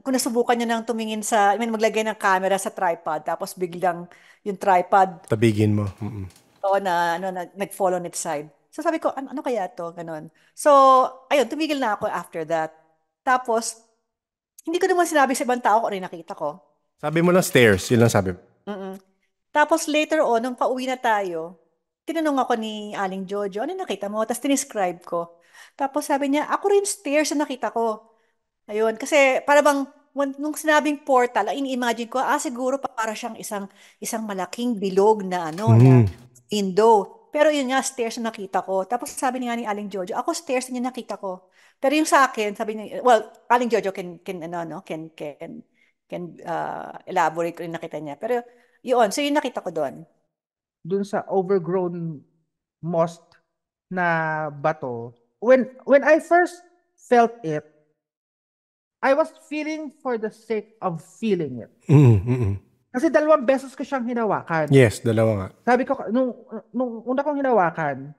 Speaker 5: nasubukan niyo nang tumingin maglagay ng camera sa tripod tapos biglang yung tripod
Speaker 1: Tabigin mo. Mm-mm.
Speaker 5: na nag-fall on its side. So sabi ko, ano kaya to? Ganon. So, ayun, tumigil na ako after that. Tapos, hindi ko naman sinabi sa ibang tao kung ano yung nakita ko.
Speaker 1: Sabi mo lang stairs, yun lang sabi mo.
Speaker 5: Mm-mm. Tapos later on, nung pauwi na tayo, tinanong ako ni Aling Jojo, ano yung nakita mo? Tapos tinescribe ko. Tapos sabi niya, ako rin stairs na nakita ko. Ayun, kasi para bang nung sinabing portal, ini-imagine ko, siguro para siyang isang malaking bilog na na window. Pero yun nga, stairs na nakita ko. Tapos sabi niya ni Aling Jojo, ako stairs na nakita ko. Pero yung sa akin, sabi niya, well, Aling Jojo can elaborate kung yung nakita niya. Pero yun, so yung nakita ko doon.
Speaker 8: Doon sa overgrown moss na bato, when I first felt it, I was feeling for the sake of feeling it.
Speaker 1: Mm-mm.
Speaker 8: Kasi 2 beses ko siyang hinawakan.
Speaker 1: Yes, 2 nga.
Speaker 8: Sabi ko, nung una kong hinawakan,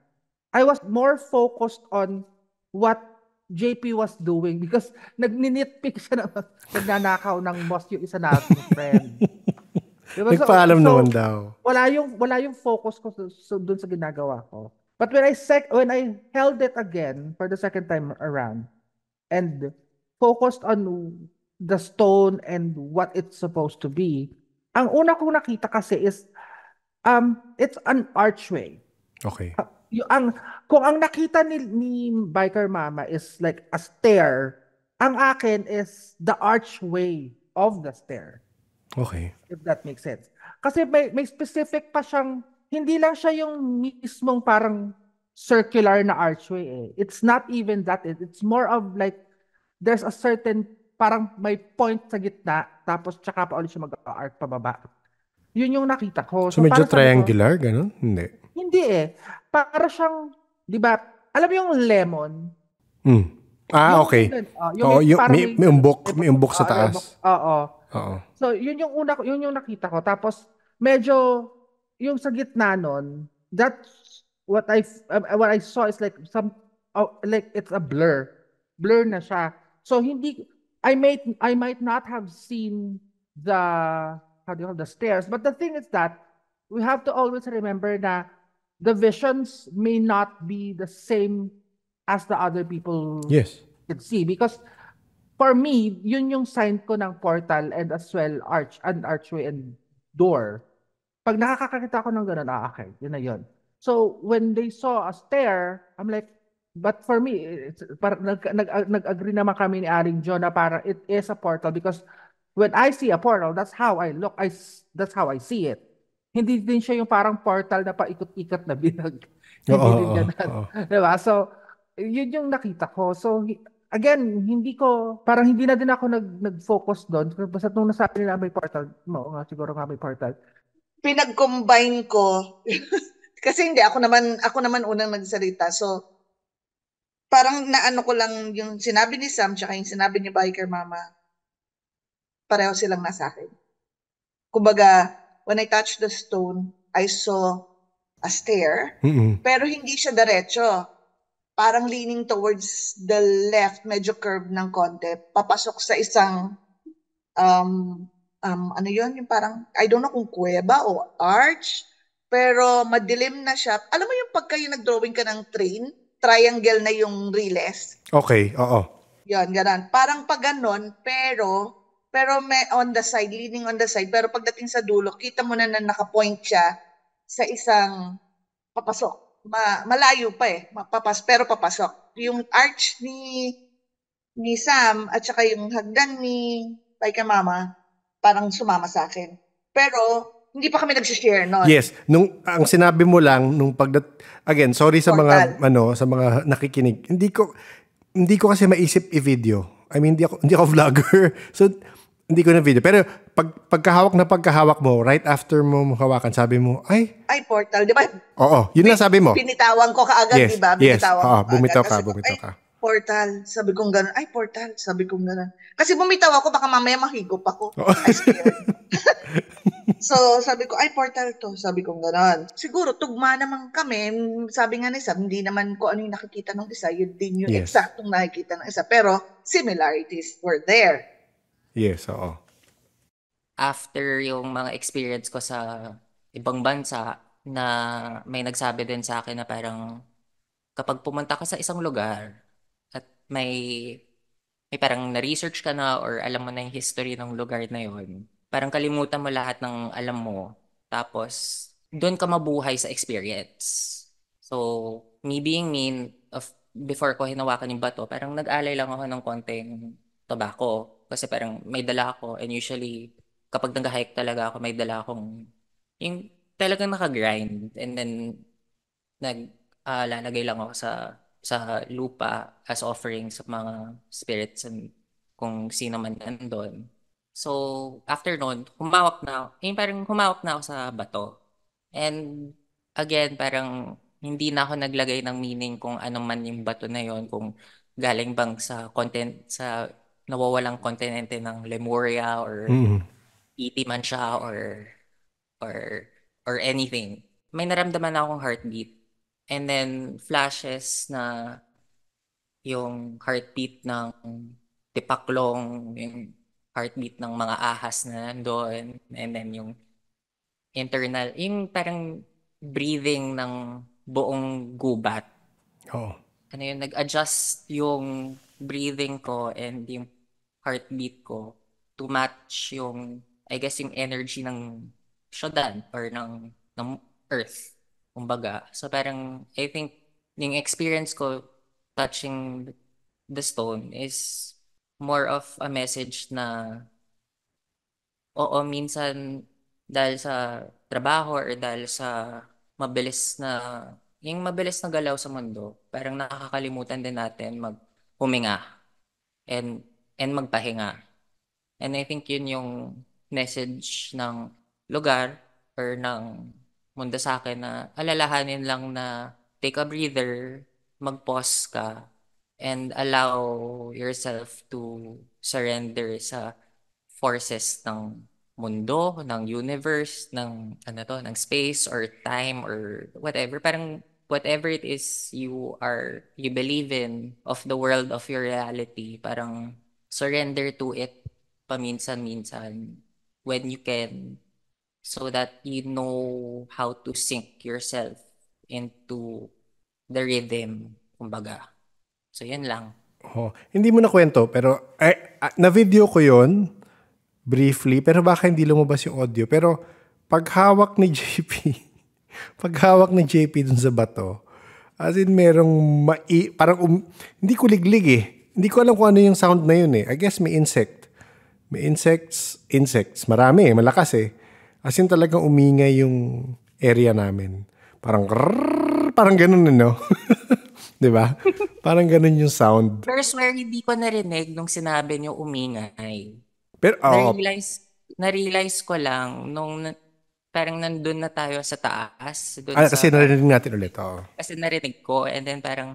Speaker 8: I was more focused on what JP was doing because nagninitpick siya na nagnanakaw ng moss yung isa nating friend. Diba?
Speaker 1: Nagpaalam naman daw.
Speaker 8: Wala yung focus ko doon sa ginagawa ko. But when I held it again for the second time around and focused on the stone and what it's supposed to be, ang una kong nakita kasi is it's an archway.
Speaker 1: Okay.
Speaker 8: Kung ang nakita ni Biker Mama is like a stair, ang akin is the archway of the stair.
Speaker 1: Okay.
Speaker 8: If that makes sense. Kasi may specific pa siyang, hindi lang siya yung mismong parang circular na archway eh. It's not even that. It's more of like, there's a certain, parang may point sa gitna, tapos tsaka pa ulit siya mag-arc pababa. Yun yung nakita ko.
Speaker 1: So medyo
Speaker 8: para
Speaker 1: triangular, ganun? Hindi.
Speaker 8: Hindi eh. Para siyang, di ba, alam mo yung lemon?
Speaker 1: Okay. May umbok sa taas.
Speaker 8: Oo. So, yun yung nakita ko. Tapos, medyo, yung sa gitna nun, that's what I saw is like like it's a blur. Blur na siya. So, I might not have seen the stairs. But the thing is that, we have to always remember na the visions may not be the same as the other people could see. Because for me, yun yung sign ko ng portal and as well archway and door. Pag nakakakita ko ng ganun, okay, yun na yun. So, when they saw a stair, I'm like, but for me, nag-agree naman kami ni Aling John na parang it is a portal because when I see a portal, that's how I look. That's how I see it. Hindi din siya yung parang portal na paikot-ikot na binag. Hindi din ganun. Diba? So, yun yung nakita ko. So, again, parang hindi na din ako nag-focus doon. Basta nung nasabi nila may portal, siguro nga may portal.
Speaker 7: Pinag-combine ko. Kasi hindi, ako naman unang nagsalita. So, parang naano ko lang yung sinabi ni Sam tsaka yung sinabi ni Biker Mama. Pareho silang nasa akin. Kumbaga, when I touched the stone, I saw a stair, pero hindi siya diretso. Parang leaning towards the left, medyo curved ng konti, papasok sa isang, ano yun, yung parang, I don't know kung kuweba o arch, pero madilim na siya. Alam mo yung pagka yung nag-drawing ka ng train, triangle na yung riles?
Speaker 1: Okay, oo.
Speaker 7: Yan, ganun. Parang pag ganon, pero may on the side, leaning on the side, pero pagdating sa dulo, kita mo na nakapoint siya sa isang papasok. Malayo pa pero papasok. Yung arch ni Sam at saka yung hagdan ni Biker Mama, parang sumama sa akin. Pero hindi pa kami nag-share noon.
Speaker 1: Yes, ang sinabi mo lang again, sorry sa mga sa mga nakikinig. Hindi ko kasi maisip i-video. I mean, hindi ako vlogger. So hindi ko na video. Pero pagkahawak mo, right after mo hawakan, sabi mo, ay
Speaker 7: portal, di ba?
Speaker 1: Oo, yun lang sabi mo.
Speaker 7: Pinitawan ko kaagad,
Speaker 1: yes,
Speaker 7: di ba?
Speaker 1: Bumitaw ka.
Speaker 7: Portal. Sabi kong gano'n. Ay, portal. Sabi kong gano'n. Kasi bumitaw ako, baka mamaya mahigop ako. I scared. So, sabi ko, ay, portal to. Sabi kong gano'n. Siguro, tugma naman kami. Sabi nga ni Sam, hindi naman ko ano yung nakikita ng isa. Yun din yung eksaktong nakikita ng isa. Pero, similarities were there.
Speaker 1: Yes, oo.
Speaker 6: After yung mga experience ko sa ibang bansa na may nagsabi din sa akin na parang kapag pumunta ka sa isang lugar at may parang na-research ka na or alam mo na yung history ng lugar na yun, parang kalimutan mo lahat ng alam mo. Tapos, doon ka mabuhay sa experience. So, me being before ko hinawakan yung bato, parang nag-alay lang ako ng konting tobacco. Kasi parang may dala ako and usually kapag nag-hike talaga ako, may dala akong yung talagang naka-grind and then lalagay lang ako sa lupa as offering sa mga spirits and kung sino man nandun. So, after nun, humawak na ako sa bato. And again, parang hindi na ako naglagay ng meaning kung ano man yung bato na yon, kung galing bang sa nawawalang kontinente ng Lemuria or E.T. man siya or anything. May naramdaman akong heartbeat. And then flashes na yung heartbeat ng tipaklong, yung heartbeat ng mga ahas na nandun, and then yung internal, yung parang breathing ng buong gubat. Ano yun, nag-adjust yung breathing ko and yung heartbeat ko to match yung, I guess, yung energy ng Shodan or ng earth, kumbaga. So parang, I think, yung experience ko touching the stone is more of a message na, oo, minsan, dahil sa trabaho or dahil sa mabilis na galaw sa mundo, parang nakakalimutan din natin huminga and magpahinga. And I think yun yung message ng lugar or ng mundo sa akin, na alalahanin lang na take a breather, mag-pause ka, and allow yourself to surrender sa forces ng mundo, ng universe, ng space or time or whatever. Parang whatever it is you believe in, of the world of your reality, parang surrender to it paminsan-minsan when you can, so that you know how to sync yourself into the rhythm, kumbaga. So, yan lang.
Speaker 1: Hindi mo na kwento, pero na-video ko yon briefly, pero baka hindi lumabas yung audio. Pero paghawak ni JP, paghawak ni JP dun sa bato, as in merong parang hindi ko liglig eh. Hindi ko alam kung ano yung sound na yun eh. I guess may insect. May insects. Marami eh, malakas eh. As in talagang umingay yung area namin. Parang parang ganun no? 'Di ba? Parang ganun yung sound.
Speaker 6: Pero swear, hindi ko narinig nung sinabi niyo umingay.
Speaker 1: Pero
Speaker 6: Na-realize ko lang nung parang nandun na tayo sa taas.
Speaker 1: kasi narinig natin ulit. Oo.
Speaker 6: Kasi narinig ko and then parang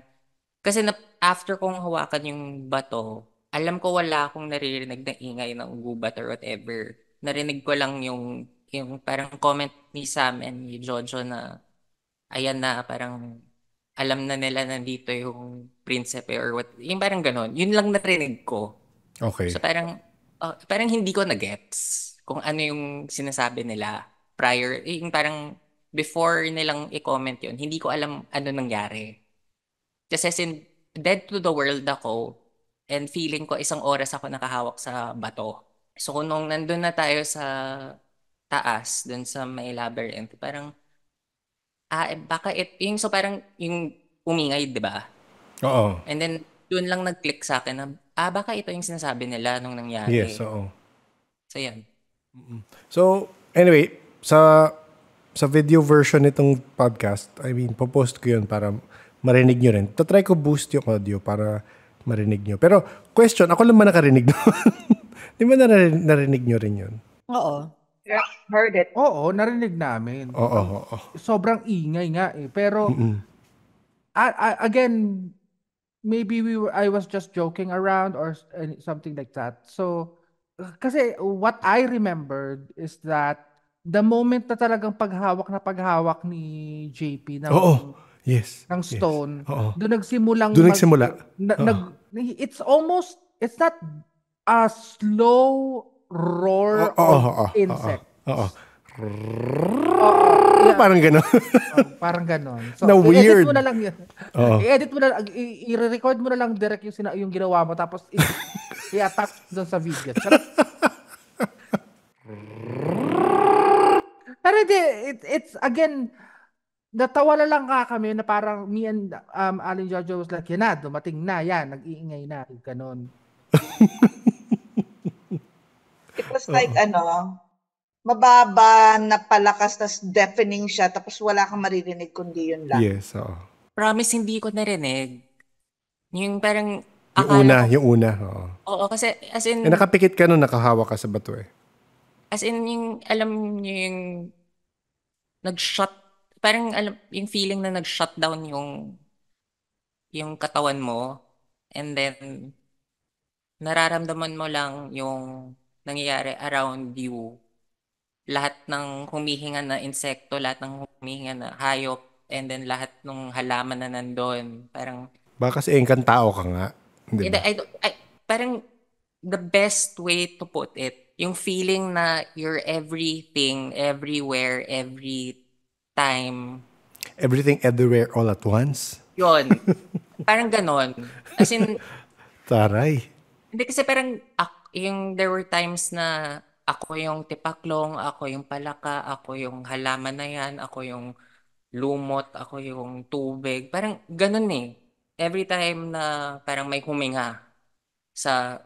Speaker 6: kasi after kong hawakan yung bato, alam ko wala akong naririnig na ingay ng gubat or whatever. Narinig ko lang yung parang comment ni Sam and ni Jojo na ayan na parang alam na nila nandito yung prinsipe or what. Yung parang ganon. Yun lang narinig ko.
Speaker 1: Okay.
Speaker 6: So parang hindi ko na-gets kung ano yung sinasabi nila prior. Yung parang before nilang i-comment yun, hindi ko alam ano nangyari. Kasi dead to the world ako and feeling ko isang oras ako nakahawak sa bato. So nung nandun na tayo sa taas, dun sa may labyrinth, parang baka so parang yung umingay, di ba?
Speaker 1: Oo.
Speaker 6: And then dun lang nag-click sa akin na baka ito yung sinasabi nila nung nangyari.
Speaker 1: Yes, oo.
Speaker 6: So yan.
Speaker 1: So anyway, sa video version nitong podcast, I mean, popost ko yun para marinig nyo rin. Tatry ko boost yung audio para marinig nyo. Pero question, ako lang ba nakarinig doon? Di ba narinig nyo rin yun?
Speaker 5: Oo.
Speaker 7: Yeah, heard it.
Speaker 8: Oo, narinig namin.
Speaker 1: Oo.
Speaker 8: Sobrang ingay nga eh. Pero, again, maybe I was just joking around or something like that. So, kasi what I remembered is that the moment na talagang paghawak ni JP ng
Speaker 1: Yes.
Speaker 8: ng stone,
Speaker 1: Oo.
Speaker 8: doon nagsimula. It's not a slow roar of insect.
Speaker 1: Oo.
Speaker 8: Yeah.
Speaker 1: Parang gano'n.
Speaker 8: Parang gano'n. So,
Speaker 1: na weird.
Speaker 8: I-edit mo na lang yun. I-edit mo na lang, i-record mo na lang direct yung ginawa mo, tapos i-attach doon sa video. Pero it's again, natawa na lang kami na parang me and Alin Jojo was like, yan na, dumating na, yan, nag-iingay na, ganon.
Speaker 7: It was like, mababa na palakas, tas deafening siya, tapos wala kang maririnig kundi yun lang.
Speaker 1: Yes, oo.
Speaker 6: Promise, hindi ko narinig. Yung parang
Speaker 1: yung una. Oo.
Speaker 6: Oo, kasi as in
Speaker 1: nakapikit ka nun, nakahawak ka sa bato eh.
Speaker 6: As in yung alam niyo yung nag-shut, parang alam yung feeling na nag-shut down yung katawan mo and then nararamdaman mo lang yung nangyayari around you. Lahat ng humihinga na insekto, lahat ng humihinga na hayop, and then lahat ng halaman na nandun. Parang
Speaker 1: baka kasi engkantao ka nga. Hindi ba?
Speaker 6: Parang the best way to put it, yung feeling na you're everything, everywhere, every time.
Speaker 1: Everything, everywhere, all at once?
Speaker 6: Yun. Parang ganon. As in,
Speaker 1: taray.
Speaker 6: Hindi kasi parang there were times na ako yung tipaklong, ako yung palaka, ako yung halaman na yan, ako yung lumot, ako yung tubig. Parang ganun eh. Every time na parang may huminga sa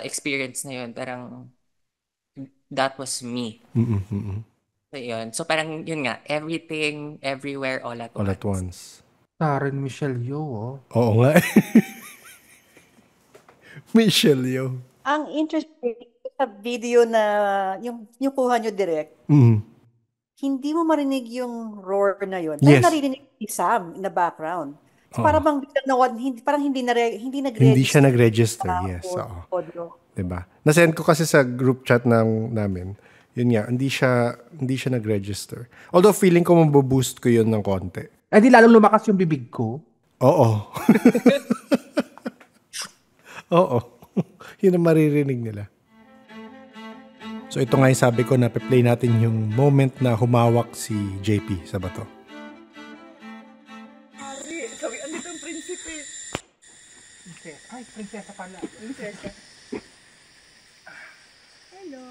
Speaker 6: experience na yun, parang that was me. So yun. So parang yun nga, everything, everywhere, all at once.
Speaker 8: Karen Michelle Yeoh.
Speaker 1: Oo nga. Michelle Yeoh.
Speaker 5: Ang interesting sa video na yung kuha nyo direct, hindi mo marinig yung roar na yun. Pero narinig ni Sam in the background. So parang hindi nag-register.
Speaker 1: Hindi siya nag-register, yes. Oo. Diba? Nasend ko kasi sa group chat namin. Yun nga, hindi siya nag-register. Although feeling ko maboboost ko yun ng konti.
Speaker 8: Di lalong lumakas yung bibig ko.
Speaker 1: Oo. Oo. Yun ang maririnig nila. So ito nga yung sabi ko na play natin yung moment na humawak si JP sa bato.
Speaker 5: Sabi, andito ang prinsipe.
Speaker 8: Ay, prinsesa pala.
Speaker 5: Hello.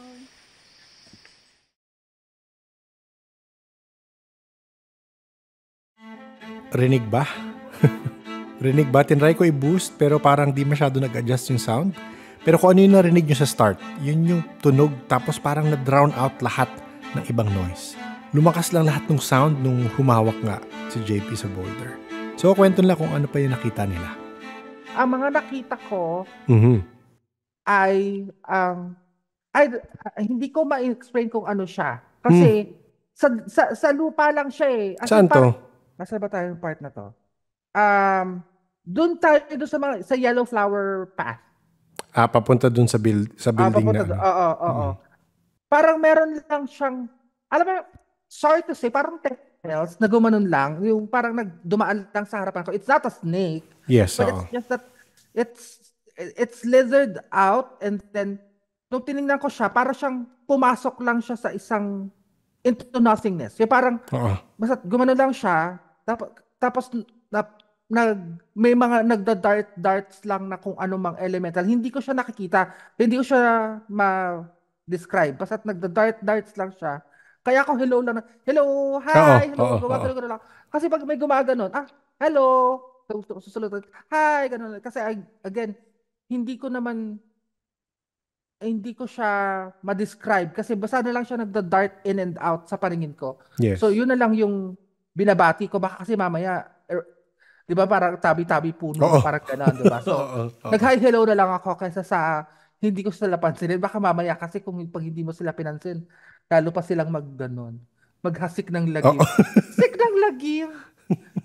Speaker 1: rinig ba? Rinig ba? Tinry ko i-boost pero parang di masyado nag-adjust yung sound. Pero kung ano yung narinig nyo sa start, yun yung tunog tapos parang na-drown out lahat ng ibang noise. Lumakas lang lahat ng sound nung humawak nga si JP sa boulder. So, kwento nila kung ano pa yung nakita nila.
Speaker 8: Ang mga nakita ko
Speaker 1: Mhm.
Speaker 8: ay hindi ko ma-explain kung ano siya. Kasi sa lupa lang siya eh. As
Speaker 1: Saan
Speaker 8: in,
Speaker 1: to?
Speaker 8: Nasa ba tayo yung part na to? Doon tayo doon sa Yellow Flower Path.
Speaker 1: Papunta dun sa building
Speaker 8: Papunta
Speaker 1: na.
Speaker 8: doon. Oo. Parang meron lang siyang, alam mo, sorry to say, parang textiles na gumanon lang. Yung parang nagdumaan lang sa harapan ko. It's not a snake.
Speaker 1: Yes,
Speaker 8: But
Speaker 1: oo.
Speaker 8: it's just that it's slithered out and then nung tinignan ko siya, parang siyang pumasok lang siya sa isang into nothingness. Yung parang
Speaker 1: Oo.
Speaker 8: basta gumano lang siya, tapos may mga darts lang na kung ano mang elemental. Hindi ko siya nakikita. Hindi ko siya ma-describe. Basta darts lang siya. Kaya ako hello lang. Hello, hi, hello, gumagano lang. Kasi pag may gumaganon, hello, susunod, hi, ganun. Kasi again, hindi ko siya ma-describe kasi basta na lang siya nagda-dart in and out sa paningin ko.
Speaker 1: Yes.
Speaker 8: So yun na lang yung binabati ko. Baka kasi mamaya, di ba parang tabi-tabi puno, parang gano'n, di ba? So, nag-hi hello na lang ako kaysa sa hindi ko sila pansinin. Baka mamaya kasi pag hindi mo sila pinansin, lalo pa silang maghasik ng lagim. Hasik ng lagim!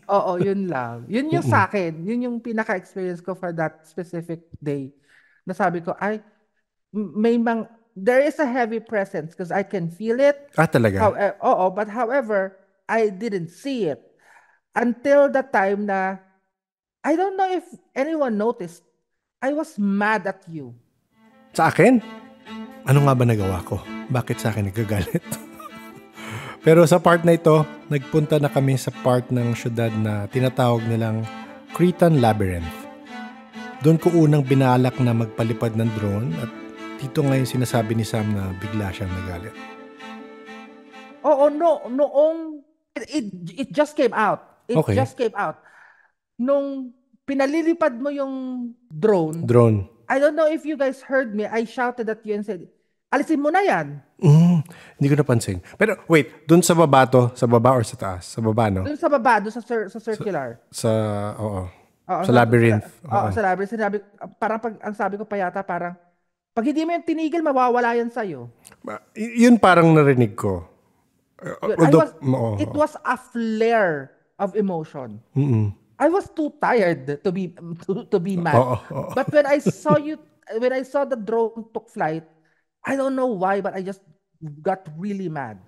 Speaker 8: Oo, yun lang. Yun yung sa akin. Yun yung pinaka-experience ko for that specific day. Nasabi ko, there is a heavy presence because I can feel it.
Speaker 1: Talaga?
Speaker 8: But however, I didn't see it. Until the time na, I don't know if anyone noticed, I was mad at you.
Speaker 1: Sa akin? Ano nga ba nagawa ko? Bakit sa akin nagagalit? Pero sa part na ito, nagpunta na kami sa part ng syudad na tinatawag nilang Cretan Labyrinth. Doon ko unang binalak na magpalipad ng drone at dito ngayon sinasabi ni Sam na bigla siyang nagalit.
Speaker 8: Noong it just came out. It just came out. Nung pinalilipad mo yung drone. I don't know if you guys heard me. I shouted at you and said, alisin mo na yan.
Speaker 1: Hindi ko napansin. Pero wait, dun sa baba to? Sa baba or sa taas? Sa baba, no?
Speaker 8: Dun sa baba, dun sa circular.
Speaker 1: Sa labyrinth.
Speaker 8: Sa labyrinth. Ang sabi ko pa yata, parang, pag hindi mo yung tinigil, mawawala yan sa'yo.
Speaker 1: Yun parang narinig ko.
Speaker 8: It was a flare of emotion. I was too tired to be mad. But when I saw the drone took flight, I don't know why, but I just got really mad.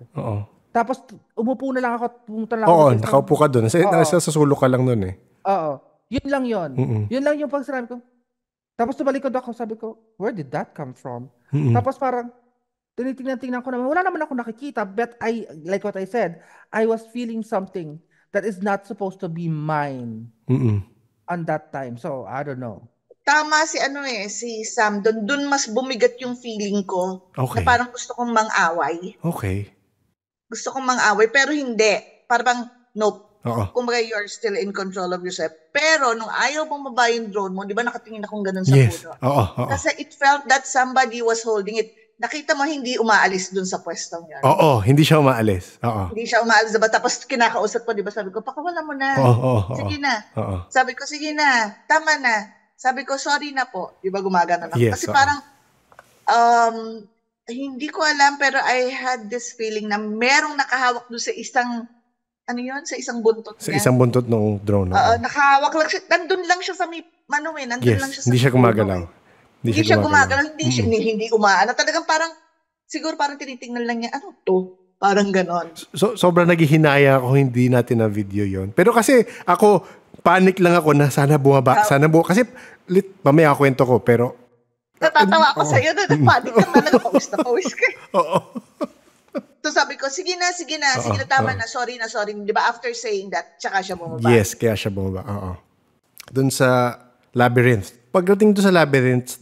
Speaker 8: Tapos umupo na lang ako.
Speaker 1: Nakaupo ka doon. Nasa sulok ka lang doon eh.
Speaker 8: Yun lang yun. Yun lang yung pag sinabi ko. Tapos tumalikod ako, sabi ko, where did that come from? Tapos parang, tinitingnan ko naman, wala naman ako nakikita, but like what I said, I was feeling something that is not supposed to be mine on that time. So, I don't know.
Speaker 7: Tama si Sam, doon mas bumigat yung feeling ko. Na parang gusto kong mang-away. Gusto kong mang-away, pero hindi. Parang, nope. Kumbaga, you're still in control of yourself. Pero, nung ayaw bumaba yung drone mo, di ba nakatingin akong ganun sa puno? Kasi it felt that somebody was holding it. Nakita mo, hindi umaalis dun sa pwestong yan.
Speaker 1: Hindi siya umaalis.
Speaker 7: Hindi siya umaalis. Diba? Tapos kinakausap ko, di ba? Sabi ko, pakawala mo na. Sige na. Sabi ko, sige na. Tama na. Sabi ko, sorry na po. Di ba gumagana na?
Speaker 1: Yes,
Speaker 7: kasi parang, hindi ko alam, pero I had this feeling na merong nakahawak doon sa isang, sa isang buntot niya.
Speaker 1: Sa isang buntot ng drone.
Speaker 7: Nakahawak lang siya. Nandun lang siya sa may, nandun lang siya sa
Speaker 1: hindi siya gumagalaw.
Speaker 7: Hindi siya gumagalaw. Hindi umaano. Talagang parang, siguro parang tinitingnan lang niya, ano to? Parang ganon.
Speaker 1: So, sobrang naghihinaya ako hindi natin na video yon. Pero kasi ako, panic lang ako na sana bumaba. Kasi, mamaya kwento ko, pero...
Speaker 7: Natatawa ako sa'yo na panic ka talaga. Pawis na pawis ka. So sabi ko, sige na, tama na, sorry na. Di ba after saying that, tsaka siya bumaba?
Speaker 1: Yes, kaya siya bumaba. Doon sa labyrinth. Pagdating doon sa labyrinth,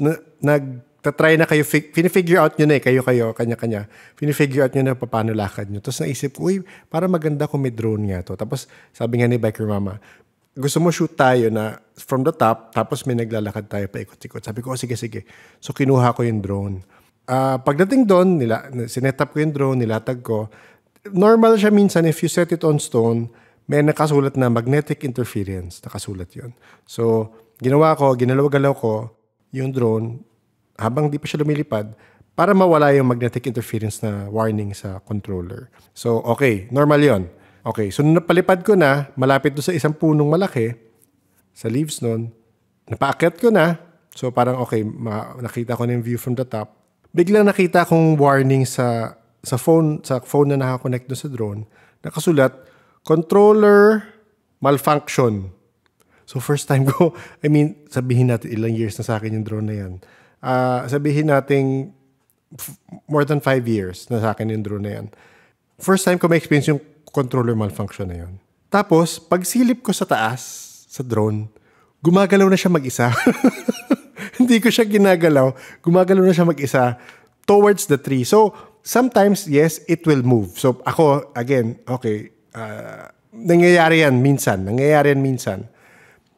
Speaker 1: Tatry na kayo, pinifigure out nyo na kayo, kanya-kanya. Pinifigure out nyo na paano lakad nyo. Tapos naisip ko, para maganda kung may drone nga to. Tapos sabi nga ni Biker Mama, gusto mo shoot tayo na from the top, tapos may naglalakad tayo pa ikot-ikot. Sabi ko, sige. So kinuha ko yung drone. Pagdating doon, sinet up ko yung drone, nilatag ko. Normal siya minsan, if you set it on stone, may nakasulat na magnetic interference. Nakasulat yun. So, ginalaw-galaw ko yung drone habang di pa siya lumilipad para mawala yung magnetic interference na warning sa controller. So, okay. Normal yon. Okay. So, nung napalipad ko na, malapit doon sa isang punong malaki, sa leaves nun, napaakyat ko na. So, parang okay, nakita ko na yung view from the top. Biglang nakita kong warning sa phone na nakakonect doon sa drone. Nakasulat, controller malfunction. So, first time ko, sabihin natin ilang years na sa akin yung drone na yan. Sabihin natin more than 5 years na sa akin yung drone na yan. First time ko ma-experience yung controller malfunction na yun. Tapos, pag silip ko sa taas, sa drone, gumagalaw na siya mag-isa. Hindi ko siya ginagalaw. Gumagalaw na siya mag-isa towards the tree. So, sometimes, yes, it will move. So, ako, again, okay, nangyayari yan minsan.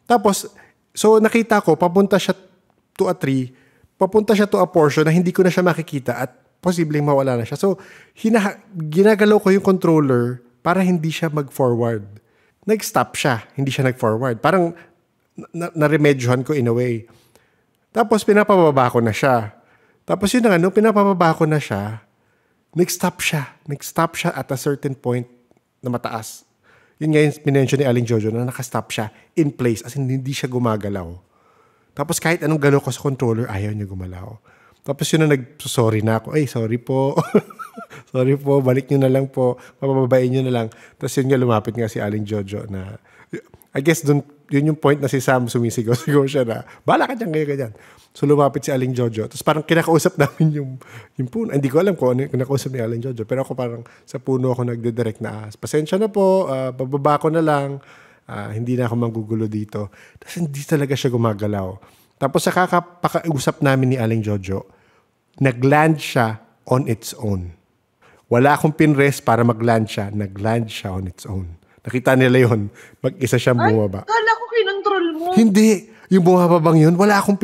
Speaker 1: Tapos, so nakita ko, papunta siya to a tree, papunta siya to a portion na hindi ko na siya makikita at posibleng mawala na siya. So, ginagalaw ko yung controller para hindi siya mag-forward. Nag-stop siya, hindi siya nag-forward. Parang na-remedyohan ko in a way. Tapos, pinapababa ko na siya. Tapos yun na nga, nung pinapababa ko na siya, nag-stop siya. Nag-stop siya at a certain point na mataas. Yun nga yung minention ni Aling Jojo na nakastop siya in place as in hindi siya gumagalaw. Tapos kahit anong galaw ko sa controller, ayaw niya gumalaw. Tapos yun na sorry na ako. Sorry po. Sorry po, balik nyo na lang po. Mapababain nyo na lang. Tapos yun nga lumapit nga si Aling Jojo na I guess yun yung point na si Sam sumisigaw siya na bala ka dyan, ganyan. So lumapit si Aling Jojo. Tapos parang kinakausap namin yung puno. Hindi ko alam kung ano yung kinakausap ni Aling Jojo. Pero ako parang sa puno ako nagdidirect na pasensya na po, bababa ko na lang. Hindi na ako magugulo dito. Tapos hindi talaga siya gumagalaw. Tapos sa kakapakausap namin ni Aling Jojo, nagland siya on its own. Wala akong pinrest para magland siya. Nagland siya on its own. Nakita nila yun. Mag-isa siyang bumaba.
Speaker 7: Kala ko kinontrol mo.
Speaker 1: Hindi. Yung bumaba bang yun, wala akong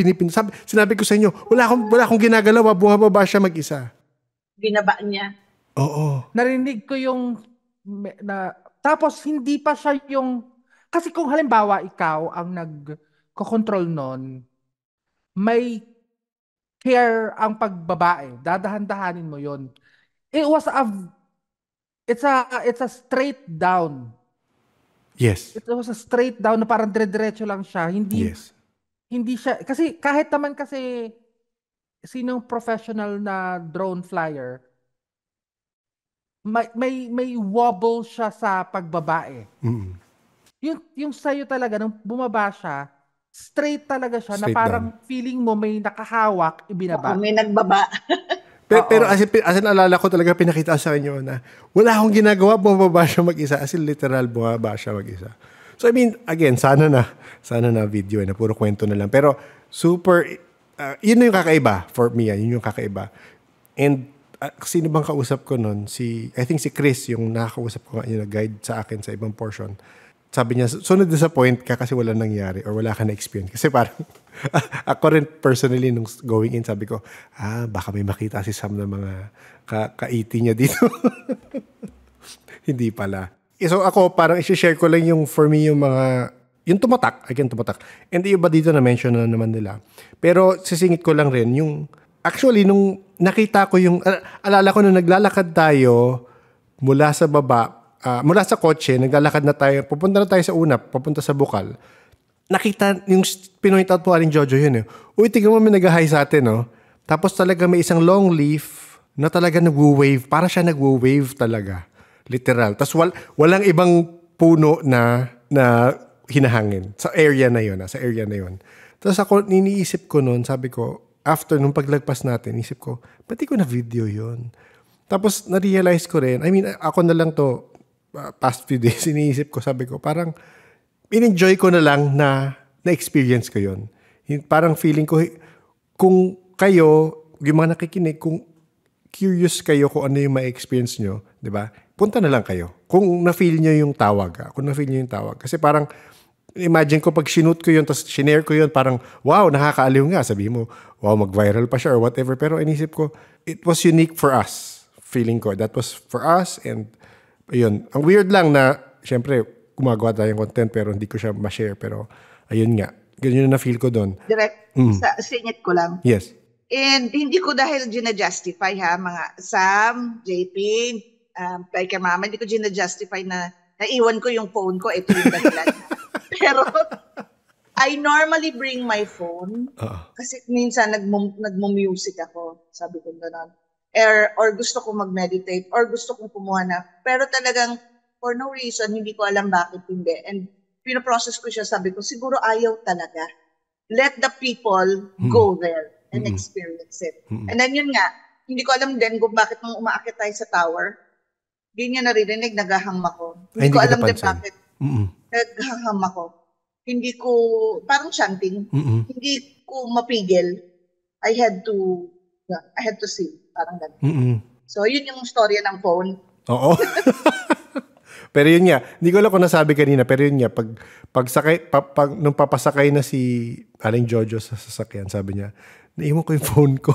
Speaker 1: sinabi ko sa inyo, wala akong ginagalaw. Bumababa siya mag-isa.
Speaker 7: Binaba niya.
Speaker 1: Oo.
Speaker 8: Narinig ko yung tapos hindi pa siya yung kasi kung halimbawa ikaw ang nagko-control nun, may care ang pagbabae. Dadahan-dahanin mo yun. It's a straight down.
Speaker 1: Yes.
Speaker 8: It was a straight down na parang dire-diretso lang siya. Hindi siya, kasi kahit naman kasi sinong professional na drone flyer, may wobble siya sa pagbabae.
Speaker 1: Mm-hmm.
Speaker 8: Yung sa'yo talaga, nung bumaba siya, straight talaga siya
Speaker 1: Straight
Speaker 8: na parang
Speaker 1: down.
Speaker 8: feeling mo may nakahawak, ibinaba.
Speaker 7: May nagbaba.
Speaker 1: Pero as in alala ko talaga pinakita sa inyo na wala akong ginagawa, bumaba siya mag-isa. As in literal, bumaba siya mag-isa. So again, sana na video na puro kwento na lang. Pero super, yun yung kakaiba for me. Yun yung kakaiba. And sino bang kausap ko nun? I think si Chris, yung nakakausap ko nga, yung guide sa akin sa ibang portion. Sabi niya, so na-disappoint ka kasi wala nangyari or wala ka na-experience. Kasi parang, ako rin personally, nung going in, sabi ko, baka may makita si Sam na mga ka-iti niya dito. Hindi pala. So ako, parang isi-share ko lang for me yung mga, yung tumatak. And yung iba dito na-mention na naman nila. Pero sisingit ko lang rin, actually, nung nakita ko alala ko nung naglalakad tayo mula sa baba, mula sa kotse, naglalakad na tayo, pupunta na tayo sa UNAP, papunta sa Bukal. Nakita, yung pinoint out po Aling Jojo yun. Uy, tingnan mo may nag-hi sa atin, no? Tapos talaga may isang long leaf na talaga nag-wave. Para siya nag-wave talaga. Literal. Tapos walang ibang puno na hinahangin. Sa area na yun. Tapos ako, iniisip ko noon, sabi ko, after nung paglagpas natin, isip ko, pati ko na video yun. Tapos na-realize ko rin, ako na lang to, past few days, iniisip ko, sabi ko, parang in-enjoy ko na lang na na-experience ko yun. Parang feeling ko, kung kayo, yung mga nakikinig, kung curious kayo kung ano yung ma-experience nyo, di ba? Punta na lang kayo. Kung na-feel nyo yung tawag. Kung na-feel nyo yung tawag. Kasi parang, imagine ko pag sinute ko yun, tapos shinare ko yun, parang, wow, nakakaaliw nga. Sabi mo, wow, mag-viral pa siya or whatever. Pero inisip ko, it was unique for us. Feeling ko, that was for us. And, ayun. Ang weird lang na, syempre, gumagawa tayong content, pero hindi ko siya ma-share. Pero, ayun nga. Ganyan na feel ko doon.
Speaker 7: Direct, singit ko lang.
Speaker 1: Yes.
Speaker 7: And hindi ko dahil gina-justify ha, mga Sam, JP, kay Mama, hindi ko gina-justify na naiwan ko yung phone ko, ito yung dahilan. Pero, I normally bring my phone kasi minsan nagmo-music ako, sabi ko gano'n. Or gusto ko mag-meditate, or gusto kong kumuha na. Pero talagang, for no reason, hindi ko alam bakit hindi. And pinoprocess ko siya, sabi ko, siguro ayaw talaga. Let the people go there and experience it. And then yun nga, hindi ko alam din kung bakit nung umaakit tayo sa tower, hindi niya naririnig, naghaham ako. Hindi ko alam din bakit naghaham ako. Hindi ko, parang chanting, hindi ko mapigil. I had to sing, parang gano'n. So yun yung storya ng phone.
Speaker 1: Oo. Pero yun nga, hindi ko alam kung nasabi kanina, pero yun nga, nung papasakay na si Aling Jojo sa sasakyan, sabi niya, naiwan ko yung phone ko.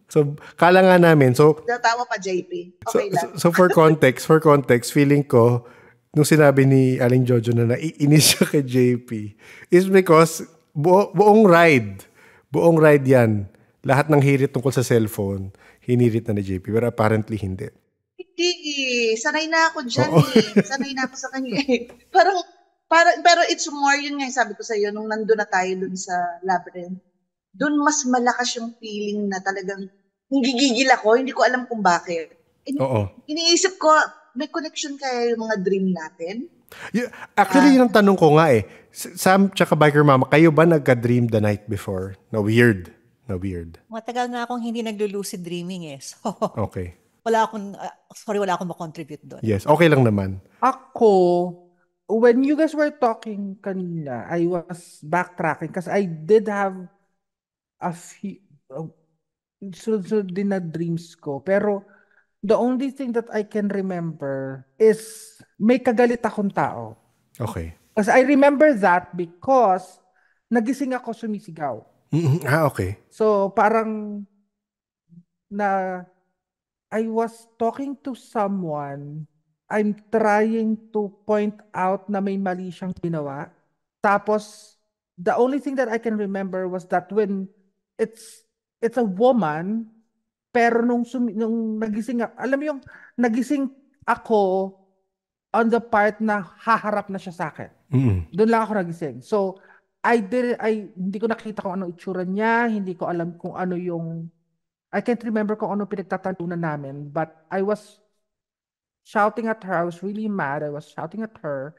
Speaker 1: So, kala nga namin. So,
Speaker 7: natawa pa, JP. Okay lang.
Speaker 1: So for context, feeling ko, nung sinabi ni Aling Jojo na naiinis siya kay JP, is because buong ride yan, lahat ng hirit tungkol sa cellphone, hinirit na ni JP, pero apparently hindi.
Speaker 7: Hindi, sanay na ako dyan Sanay na ako sa kanya pero it's more, yun nga sabi ko sa iyo, nung nandun na tayo dun sa labyrinth, dun mas malakas yung feeling na talagang gigigil ako, hindi ko alam kung bakit. Iniisip ko, may connection kaya yung mga dream natin?
Speaker 1: Actually, yun ang tanong ko nga Sam tsaka Biker Mama, kayo ba nagka-dream the night before? Na weird?
Speaker 5: Matagal na akong hindi naglo-lucid dreaming So,
Speaker 1: okay.
Speaker 5: wala akong makontribute doon.
Speaker 1: Yes, okay lang naman.
Speaker 8: Ako, when you guys were talking kanina, I was backtracking kasi I did have a few sunod din na dreams ko. Pero the only thing that I can remember is may kagalit akong tao.
Speaker 1: Okay.
Speaker 8: Kasi I remember that because nagising ako sumisigaw.
Speaker 1: Okay.
Speaker 8: So parang I was talking to someone, I'm trying to point out na may mali siyang ginawa. Tapos, the only thing that I can remember was that when it's a woman, pero nung nagising ako, alam mo yung nagising ako on the part na haharap na siya sa akin. Doon lang ako nagising. So, hindi ko nakita kung ano itsura niya, hindi ko alam kung ano yung I can't remember kung ano pinagtatalunan namin, but I was shouting at her. I was really mad. I was shouting at her.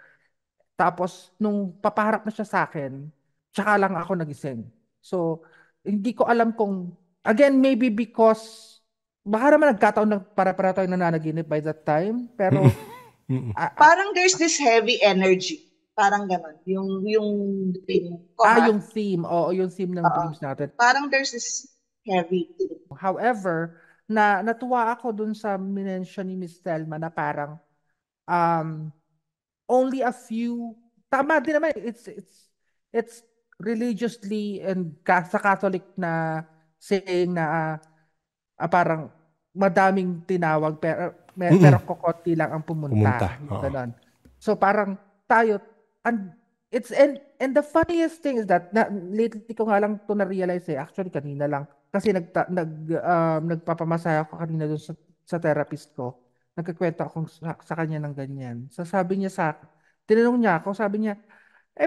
Speaker 8: Tapos, nung papaharap na siya sa akin, tsaka lang ako nagising. So, hindi ko alam kung, again, maybe because, baka naman nagkataon na para tayo nananaginip by that time, pero,
Speaker 7: parang there's this heavy energy. Parang gano'n. Yung theme.
Speaker 8: Yung theme. Oo, yung theme ng dreams natin.
Speaker 7: Parang there's this heavy.
Speaker 8: However, natuwa ako dun sa minention ni Miss Thelma na parang only a few, tama din naman, it's religiously and sa Catholic na saying na parang madaming tinawag pero kokonti lang ang pumunta. Ganon. So parang tayo, and the funniest thing is that lately ko nga lang to na-realize actually kanina lang. Kasi nagpapamasaya ako kanina doon sa therapist ko. Nagkakwento ako sa kanya ng ganyan. So sabi niya tinanong niya ako, sabi niya,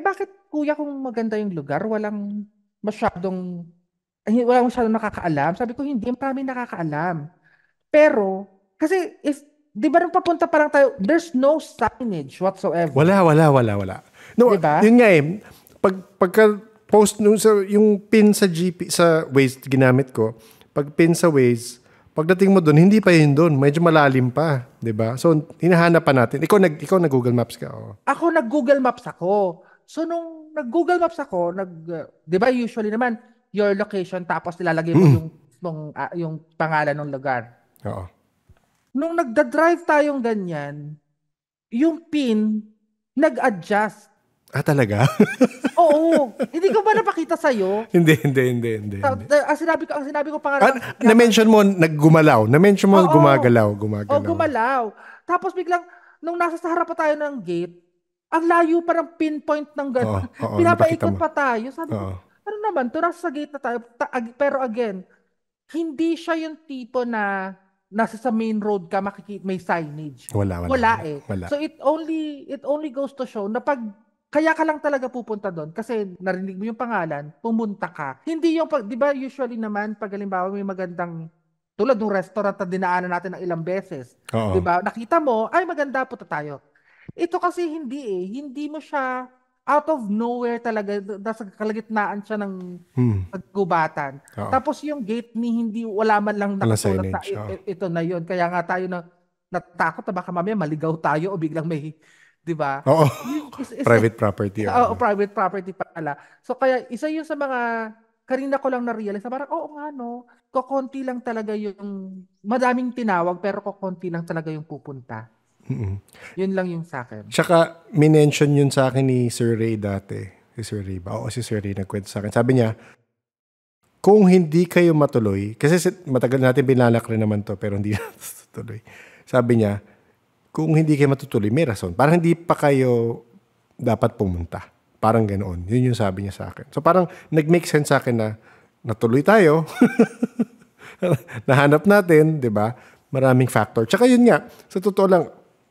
Speaker 8: bakit kuya kung maganda yung lugar, walang masyadong nakakaalam? Sabi ko, hindi, marami nakakaalam. Pero, kasi di ba nung papunta parang tayo, there's no signage whatsoever.
Speaker 1: Wala. No, diba? Yun nga pagka-post yung pin sa Waze ginamit ko, pag pin sa Waze, pagdating mo doon, hindi pa yun doon. Medyo malalim pa. Diba? So, hinahanap pa natin. Ikaw nag-Google Maps ka.
Speaker 8: Ako nag-Google Maps ako. So, nung nag-Google Maps ako, diba usually naman, your location tapos nilalagay mo yung pangalan ng lugar.
Speaker 1: Oo.
Speaker 8: Nung nagda-drive tayong ganyan, yung PIN nag-adjust.
Speaker 1: Talaga?
Speaker 8: Oo. Hindi ko ba napakita sa'yo?
Speaker 1: Hindi.
Speaker 8: Ang sinabi ko pangalan.
Speaker 1: Na-mention mo, naggumalaw. Na-mention mo, gumagalaw.
Speaker 8: Gumalaw. Tapos biglang, nung nasa sa harap pa tayo ng gate, ang layo pa ng pinpoint ng gano'n. Pinapaikot pa tayo. Sabi ko, ano naman, to nasa gate na tayo. Pero again, hindi siya yung tipo na nasa sa main road ka, makikita may signage.
Speaker 1: Wala.
Speaker 8: So it only goes to show na pag kaya ka lang talaga pupunta doon kasi narinig mo yung pangalan, pumunta ka. Hindi yung, di ba usually naman, pag halimbawa may magandang, tulad ng restaurant na dinaanan natin ng ilang beses. Di ba? Nakita mo, ay maganda, punta tayo. Ito kasi hindi mo siya out of nowhere talaga, nasa kalagitnaan siya ng paggubatan. Tapos yung gate wala man lang nakasulat na ito na yun. Kaya nga tayo natakot na baka mamaya maligaw tayo o biglang may, di ba?
Speaker 1: Oo. Private property.
Speaker 8: Oo, private property pala. So kaya isa yun sa mga, kanina ko lang na-realize na parang, oo nga no, kukunti lang talaga yung, madaming tinawag pero kukunti lang talaga yung pupunta. Yun lang yung sa akin.
Speaker 1: Tsaka, minention yun sa akin ni Sir Ray dati. Si Sir Ray ba? Oo, si Sir Ray nagkwento sa akin. Sabi niya, kung hindi kayo matuloy, kasi matagal natin binalak rin naman to, pero hindi natutuloy. Sabi niya, kung hindi kayo matutuloy, may rason. Parang hindi pa kayo dapat pumunta. Parang ganoon. Yun yung sabi niya sa akin. So parang nag-make sense sa akin na natuloy tayo. Nahanap natin, di ba? Maraming factor. Tsaka yun nga, sa totoo lang,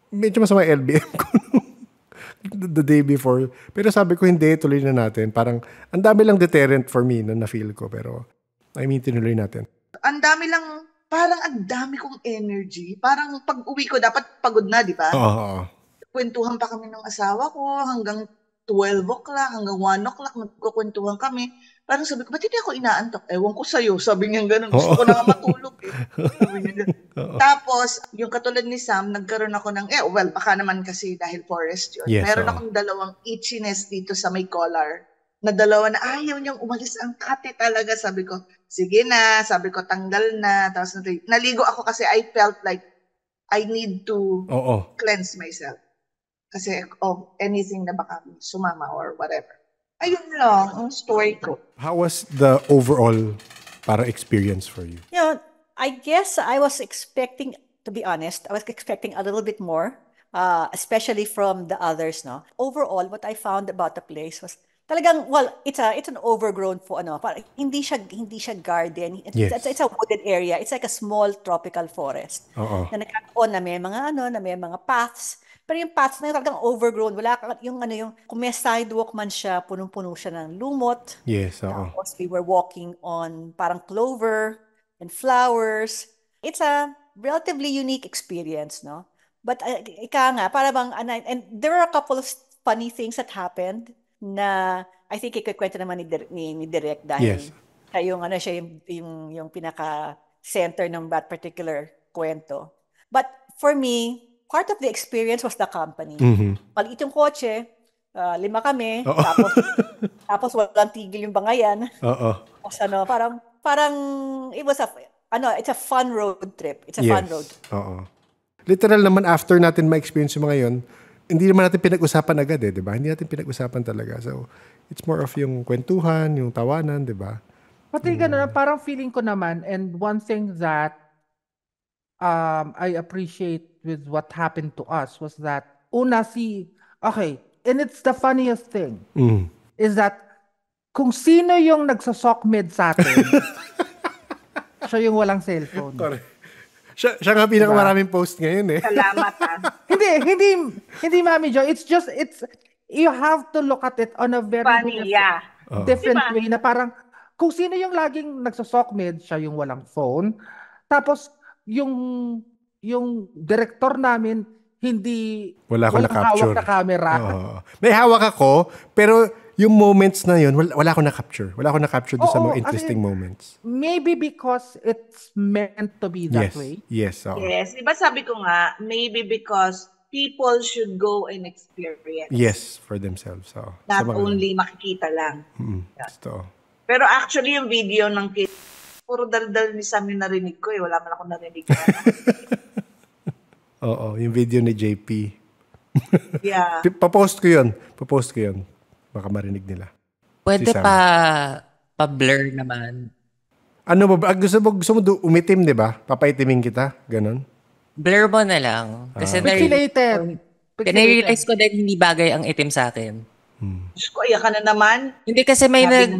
Speaker 1: medyo masama LBM ko the day before. Pero sabi ko, hindi, tuloy na natin. Parang, ang dami lang deterrent for me na na-feel ko. Pero, I mean, tinuloy natin.
Speaker 7: Ang dami lang, parang ang dami kong energy. Parang pag uwi ko, dapat pagod na, di ba?
Speaker 1: Oo.
Speaker 7: Kwentuhan pa kami ng asawa ko hanggang 12 o'clock, hanggang 1 o'clock, magkukwentuhan kami. Parang sabi ko, ba't hindi ako inaantok? Ewan ko sa'yo. Sabi niya gano'n. Gusto ko na nga matulog. Sabi niya gano'n. Tapos, yung katulad ni Sam, nagkaroon ako ng, baka naman kasi dahil forest yun.
Speaker 1: Yes,
Speaker 7: meron akong dalawang itchiness dito sa may collar. Na dalawa na ayaw niyang umalis ang kate talaga. Sabi ko, sige na. Sabi ko, tanggal na. Tapos naligo ako kasi I felt like I need to cleanse myself. Kasi of anything na baka sumama or whatever. Ayun lang ang story ko.
Speaker 1: How was the overall experience for you?
Speaker 5: I guess I was expecting, to be honest, I was expecting a little bit more, especially from the others. No, overall, what I found about the place was talagang, it's an overgrown hindi siya garden. It's a wooded area. It's like a small tropical forest. Na nagkakaroon na may mga paths. Pero yung paths na yun talagang overgrown. Wala yung kung may sidewalk man siya, punong-puno siya ng lumot.
Speaker 1: Yes,
Speaker 5: Tapos we were walking on parang clover and flowers. It's a relatively unique experience, no? But ika nga, para bang, and there are a couple of funny things that happened na I think ikukwento naman ni Direk dahil siya yung pinaka-center ng that particular kwento. But for me, part of the experience was the company. Maliit yung kotse, 5 kami, tapos walang tigil yung bangayan. Tapos parang it was it's a fun road trip. It's a fun road trip.
Speaker 1: Literal naman after natin ma-experience yung mga yun, hindi naman natin pinag-usapan agad di ba? Hindi natin pinag-usapan talaga. So, it's more of yung kwentuhan, yung tawanan, di ba?
Speaker 8: Pati ganun, parang feeling ko naman, and one thing that I appreciate with what happened to us was that and it's the funniest thing is that kung sino yung nagsasokmed sa atin, siya yung walang cellphone.
Speaker 1: Siya nga pinakamaraming post ngayon
Speaker 7: Salamat
Speaker 8: Hindi Mami Jo, it's you have to look at it on a very different way na parang kung sino yung laging nagsasokmed, siya yung walang phone. Tapos yung director namin
Speaker 1: wala akong na-capture.
Speaker 8: Hawak na camera.
Speaker 1: May hawak ako, pero yung moments na yun, wala akong na-capture. Wala akong na-capture doon sa mga interesting moments.
Speaker 8: Maybe because it's meant to be that way.
Speaker 1: Yes.
Speaker 7: Yes. Diba sabi ko nga, maybe because people should go and experience.
Speaker 1: Yes, for themselves.
Speaker 7: Not only makikita lang. Pero actually, yung video ng kid, puro daldal ni Sam yung narinig ko eh. Wala man ako narinig na.
Speaker 1: Oo, yung video ni JP.
Speaker 7: Yeah.
Speaker 1: Papost ko yun. Baka marinig nila.
Speaker 6: Pwede
Speaker 1: Si Sam.
Speaker 6: pa-blur naman.
Speaker 1: Ano ba? Gusto mo umitim, di ba? Papaitimin kita. Ganon.
Speaker 6: Blur mo na lang. Kasi
Speaker 8: Pixelated.
Speaker 6: na-realize ko din hindi bagay ang itim sa akin.
Speaker 7: Diyos ko, iyak ka na naman.
Speaker 6: Hindi kasi may
Speaker 7: Sabi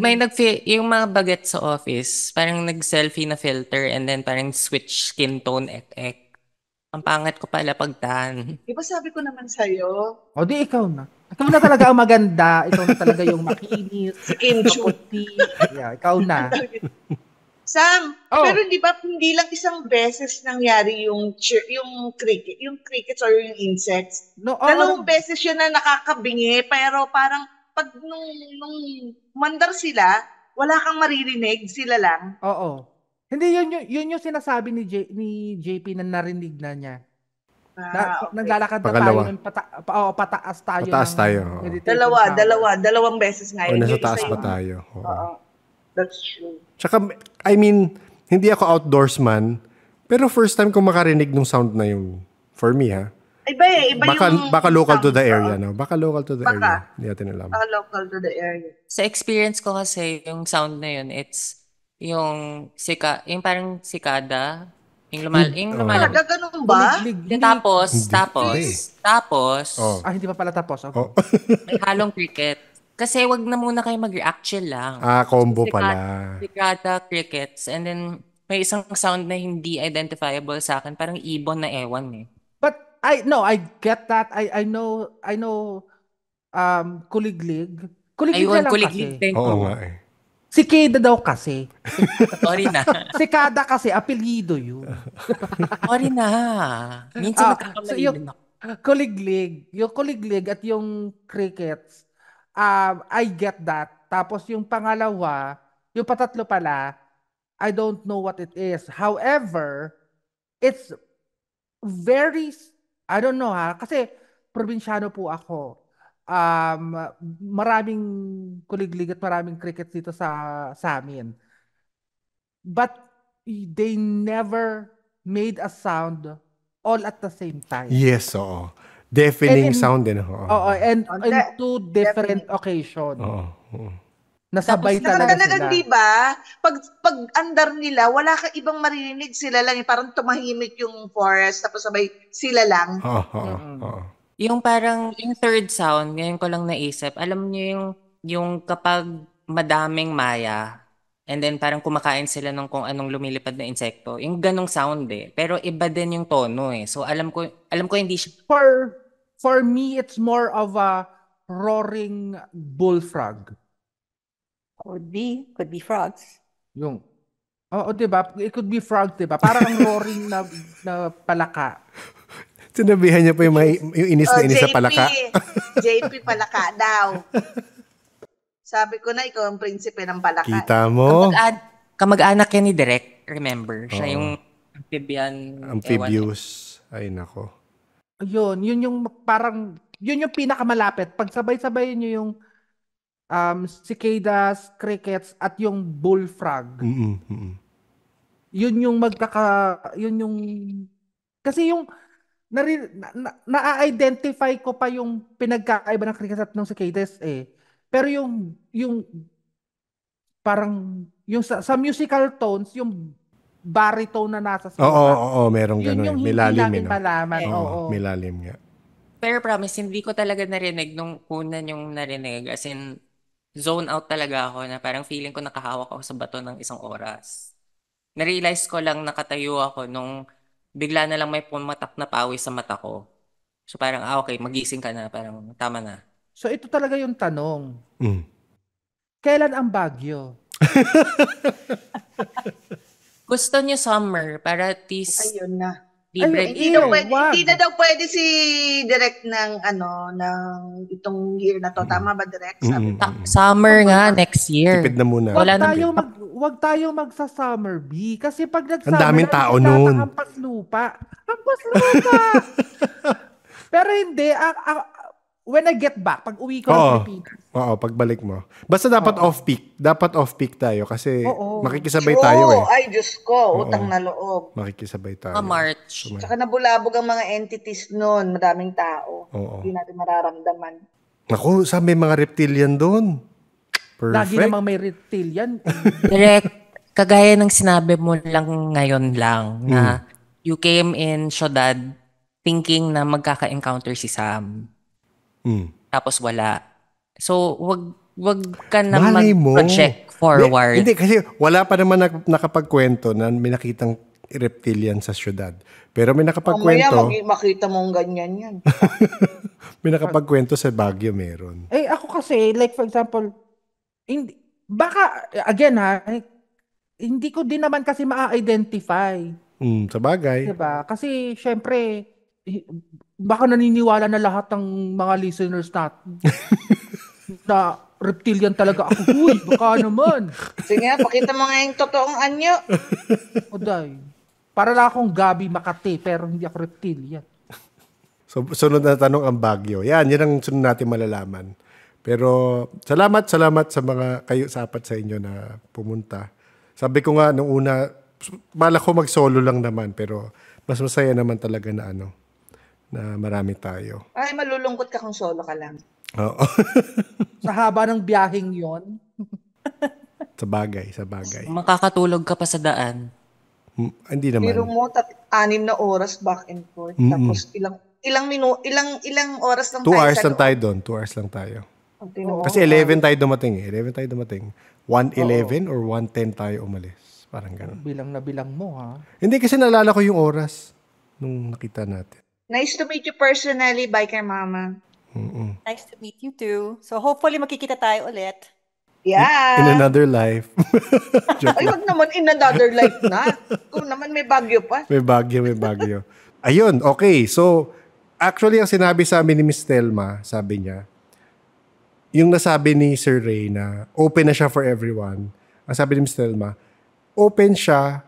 Speaker 6: yung mga baget sa office, parang nag-selfie na filter and then parang switch skin tone ek. Ang pangat ko pala pagtan.
Speaker 7: Di ba sabi ko naman sa'yo?
Speaker 8: O di ikaw na. Ikaw na talaga ang maganda. Ikaw na talaga yung makinis.
Speaker 7: Skin shoot.
Speaker 8: Maputi. Yeah, ikaw na.
Speaker 7: Sam,
Speaker 8: Oh.
Speaker 7: pero di ba hindi lang isang beses nangyari yung crickets or yung insects.
Speaker 8: No,
Speaker 7: Dalawang beses yun na nakakabingi, pero parang pag nung mandar sila, wala kang maririnig, sila lang.
Speaker 8: Oo. Hindi, yun yung sinasabi ni JP na narinig na niya.
Speaker 7: Okay.
Speaker 8: Naglalakad na
Speaker 1: Pangalawa.
Speaker 8: tayo. Pataas tayo.
Speaker 1: Pataas
Speaker 8: ng
Speaker 1: tayo.
Speaker 8: meditation tower.
Speaker 7: Dalawang beses nga
Speaker 1: O
Speaker 7: yun.
Speaker 1: nasa
Speaker 7: Yung
Speaker 1: taas
Speaker 7: isa
Speaker 1: pa
Speaker 7: yung-
Speaker 1: tayo. Oo.
Speaker 7: Oo. That's true.
Speaker 1: Tsaka, I mean, hindi ako outdoorsman, pero first time ko makarinig ng sound na yung, for me ha.
Speaker 7: Iba yung...
Speaker 1: Baka local to the
Speaker 7: sound,
Speaker 1: area, no? Baka local to the
Speaker 7: Baka.
Speaker 1: area. Hindi natin alam.
Speaker 7: Local to the area.
Speaker 6: Sa experience ko kasi, yung sound na yun, it's yung parang sikada, yung lumalabas.
Speaker 7: Ganun ba?
Speaker 6: Then tapos,
Speaker 1: Oh.
Speaker 8: Hindi pa pala tapos. Okay.
Speaker 1: Oh.
Speaker 6: may halong cricket. Kasi wag na muna kayo mag-react, chill lang.
Speaker 1: Combo
Speaker 6: Sikada-
Speaker 1: pala.
Speaker 6: Sikada, crickets, and then may isang sound na hindi identifiable sa akin, parang ibon na ewan eh.
Speaker 8: But I get that. I know kuliglig. Kuliglig
Speaker 6: Ayun,
Speaker 8: na lang
Speaker 6: kuliglig
Speaker 8: kasi.
Speaker 6: din
Speaker 1: Oo
Speaker 6: ko.
Speaker 1: nga eh.
Speaker 8: Si Keda daw kasi.
Speaker 6: Sorry na.
Speaker 8: Si Kada kasi, apelyido yun.
Speaker 6: Sorry na. Minsan
Speaker 8: So
Speaker 6: nagkakamali
Speaker 8: yung
Speaker 6: din ako.
Speaker 8: kuliglig at yung crickets, I get that. Tapos yung pangalawa, yung patatlo pala, I don't know what it is. However, it's very, I don't know kasi probinsyano po ako. Maraming kuliglig at maraming crickets dito sa amin. But they never made a sound all at the same time.
Speaker 1: Yes, oo. Deafening
Speaker 8: And in-
Speaker 1: sound din. Oo.
Speaker 8: Oo, and in
Speaker 7: That-
Speaker 8: two different occasions.
Speaker 1: Oo.
Speaker 8: Nasabay
Speaker 6: Tapos,
Speaker 8: talaga
Speaker 7: Talagang
Speaker 8: sila.
Speaker 7: di ba? Pag andar nila, wala ka ibang maririnig, sila lang. Parang tumahimik yung forest, tapos sabay sila lang.
Speaker 1: Oo.
Speaker 6: Yung parang, yung third sound, ngayon ko lang naisip, alam niyo yung kapag madaming maya, and then parang kumakain sila ng kung anong lumilipad na insekto, yung ganong sound eh. Pero iba din yung tono eh. So alam ko hindi siya,
Speaker 8: For me, it's more of a roaring bullfrog.
Speaker 5: Could be frogs.
Speaker 8: Yung, oo, diba? It could be frog, diba? Parang ang roaring na palaka.
Speaker 1: Sinabihan niya pa yung inis na inis sa palaka.
Speaker 7: JP palaka daw. Sabi ko na, ikaw ang prinsipe ng palaka.
Speaker 1: Kita mo?
Speaker 6: kamag-anak yan ni Direk, remember? Siya
Speaker 1: Oo.
Speaker 6: yung amphibian.
Speaker 1: Amphibious. Ay, nako.
Speaker 8: Yun yung parang, yun yung pinakamalapit. Pag sabay-sabay nyo yung cicadas, crickets, at yung bullfrog. Yun yung kasi yung na-identify ko pa yung pinagkaiba ng crickets at ng cicadas eh. Pero yung parang yung sa musical tones, yung baritone na nasa
Speaker 1: Oo, merong
Speaker 8: yun
Speaker 1: gano'n.
Speaker 8: yung
Speaker 1: May
Speaker 8: hindi
Speaker 1: lalim,
Speaker 8: namin malaman. Oo.
Speaker 1: May lalim nga.
Speaker 6: Pero promise, hindi ko talaga narinig nung una yung narinig. As in, zone out talaga ako na parang feeling ko nakahawak ako sa bato ng isang oras. Narealize ko lang nakatayo ako nung bigla na lang may pumatak na pawis sa mata ko. So parang, okay, magising ka na. Parang, tama na.
Speaker 8: So ito talaga yung tanong.
Speaker 1: Mm.
Speaker 8: Kailan ang Baguio?
Speaker 6: Gusto niyo summer para at least
Speaker 7: Ayun na.
Speaker 6: libre.
Speaker 8: Ayun,
Speaker 7: Hindi na daw pwede si Direk ng itong year na to. Tama ba, Direk? Sabi ko.
Speaker 6: Summer nga next year.
Speaker 1: Tipid na muna.
Speaker 6: Wala nang
Speaker 8: Wag tayo magsa-summer B kasi pag nag-summer
Speaker 1: Ang daming tao nun.
Speaker 8: Hampas lupa. Pero hindi when I get back, pag uwi ko ng Pilipinas.
Speaker 1: Oo, pagbalik mo. Basta dapat off-peak. Dapat off-peak tayo kasi makikisabay
Speaker 7: True.
Speaker 1: tayo eh.
Speaker 7: Ay, Diyos ko, utang na loob.
Speaker 1: Makikisabay tayo.
Speaker 6: March.
Speaker 7: Tsaka nabulabog ang mga entities noon, madaming tao.
Speaker 1: Oo.
Speaker 7: Hindi natin mararamdaman.
Speaker 1: Naku, may mga reptilian doon. Perfect.
Speaker 8: Lagi namang may reptilian.
Speaker 6: Direct, kagaya ng sinabi mo lang ngayon lang na you came in Ciudad thinking na magkaka-encounter si Sam. Tapos wala. So, wag ka na mag-project forward.
Speaker 1: Hindi, kasi wala pa naman nakapagkwento na may nakitang reptilian sa syudad. Pero may nakapagkwento.
Speaker 7: Mamaya makita mong ganyan yan.
Speaker 1: May nakapagkwento sa Baguio meron.
Speaker 8: Ako kasi, like for example, baka, again hindi ko din naman kasi ma-identify.
Speaker 1: Sa bagay.
Speaker 8: Diba? Kasi, syempre, baka naniniwala na lahat ng mga listeners natin na reptilian talaga ako. Uy, baka naman.
Speaker 7: Sige nga, pakita mo nga yung totoong anyo.
Speaker 8: Oday. Para lang akong Gabi Makati, pero hindi ako reptilian.
Speaker 1: So, sunod na tanong ang Baguio. Yan ang sunod natin malalaman. Pero, salamat sa mga kayo sa apat sa inyo na pumunta. Sabi ko nga, nung una, bala ko mag-solo lang naman, pero mas masaya naman talaga na na marami tayo.
Speaker 7: Ay, malulungkot ka kung solo ka lang.
Speaker 1: Oo.
Speaker 8: Sa haba ng biyaheng yon.
Speaker 1: Sa bagay.
Speaker 6: Makakatulog ka pa sa daan.
Speaker 1: Hindi naman.
Speaker 7: Pero mo, 6 na oras back and forth. Tapos ilang oras lang
Speaker 1: 2
Speaker 7: tayo
Speaker 1: hours
Speaker 7: sa
Speaker 1: lang
Speaker 7: loob.
Speaker 1: tayo doon. 2 hours lang tayo.
Speaker 7: Oo.
Speaker 1: Kasi 11 tayo dumating 1:11 or 1:10 tayo umalis. Parang gano'n.
Speaker 8: Bilang na bilang mo, ha?
Speaker 1: Hindi, kasi naalala ko yung oras nung nakita natin.
Speaker 7: Nice to meet you personally, Biker Mama.
Speaker 5: Nice to meet you too. So hopefully makikita tayo ulit.
Speaker 7: Yeah.
Speaker 1: In another life.
Speaker 7: Ay, wag naman in another life na. Kung naman may Bagyo pa.
Speaker 1: May bagyo. Ayun, okay. So, actually, ang sinabi sa amin ni Miss Telma, sabi niya, yung nasabi ni Sir Ray na open na siya for everyone, ang sabi ni Miss Telma, open siya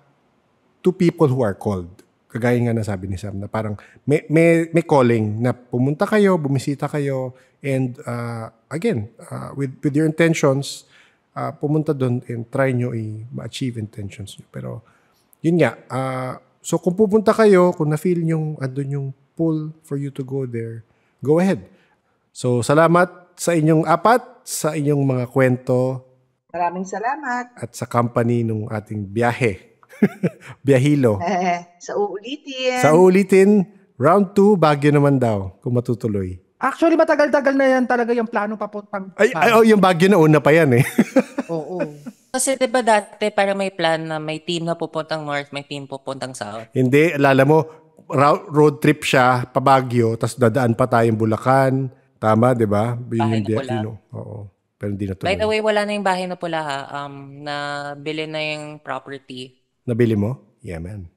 Speaker 1: to people who are called. Kagaya nga nasabi ni Sam na parang may calling na pumunta kayo, bumisita kayo, and again, with your intentions, pumunta doon and try nyo ma-achieve intentions nyo. Pero yun nga, so kung pupunta kayo, kung na-feel nyo andun yung pull for you to go there, go ahead. So salamat sa inyong apat, sa inyong mga kwento.
Speaker 7: Maraming salamat.
Speaker 1: At sa company nung ating biyahe. Biyahilo.
Speaker 7: Sa uulitin.
Speaker 1: Round 2, Baguio naman daw, kung matutuloy.
Speaker 8: Actually, matagal-tagal na yan talaga yung plano papuntang.
Speaker 1: Yung Baguio na una pa yan eh.
Speaker 8: Oo.
Speaker 6: Kasi diba dati parang may plan na may team na pupuntang north, may team pupuntang south.
Speaker 1: Hindi, alala mo, road trip siya pa Baguio, tapos dadaan pa tayong Bulacan. Tama, di ba?
Speaker 6: Bahay na pula.
Speaker 1: Oo. Pero hindi na tuloy.
Speaker 6: By the way, wala na yung bahay na pula ha. Nabili na yung property.
Speaker 1: Nabili mo? Yeah, man.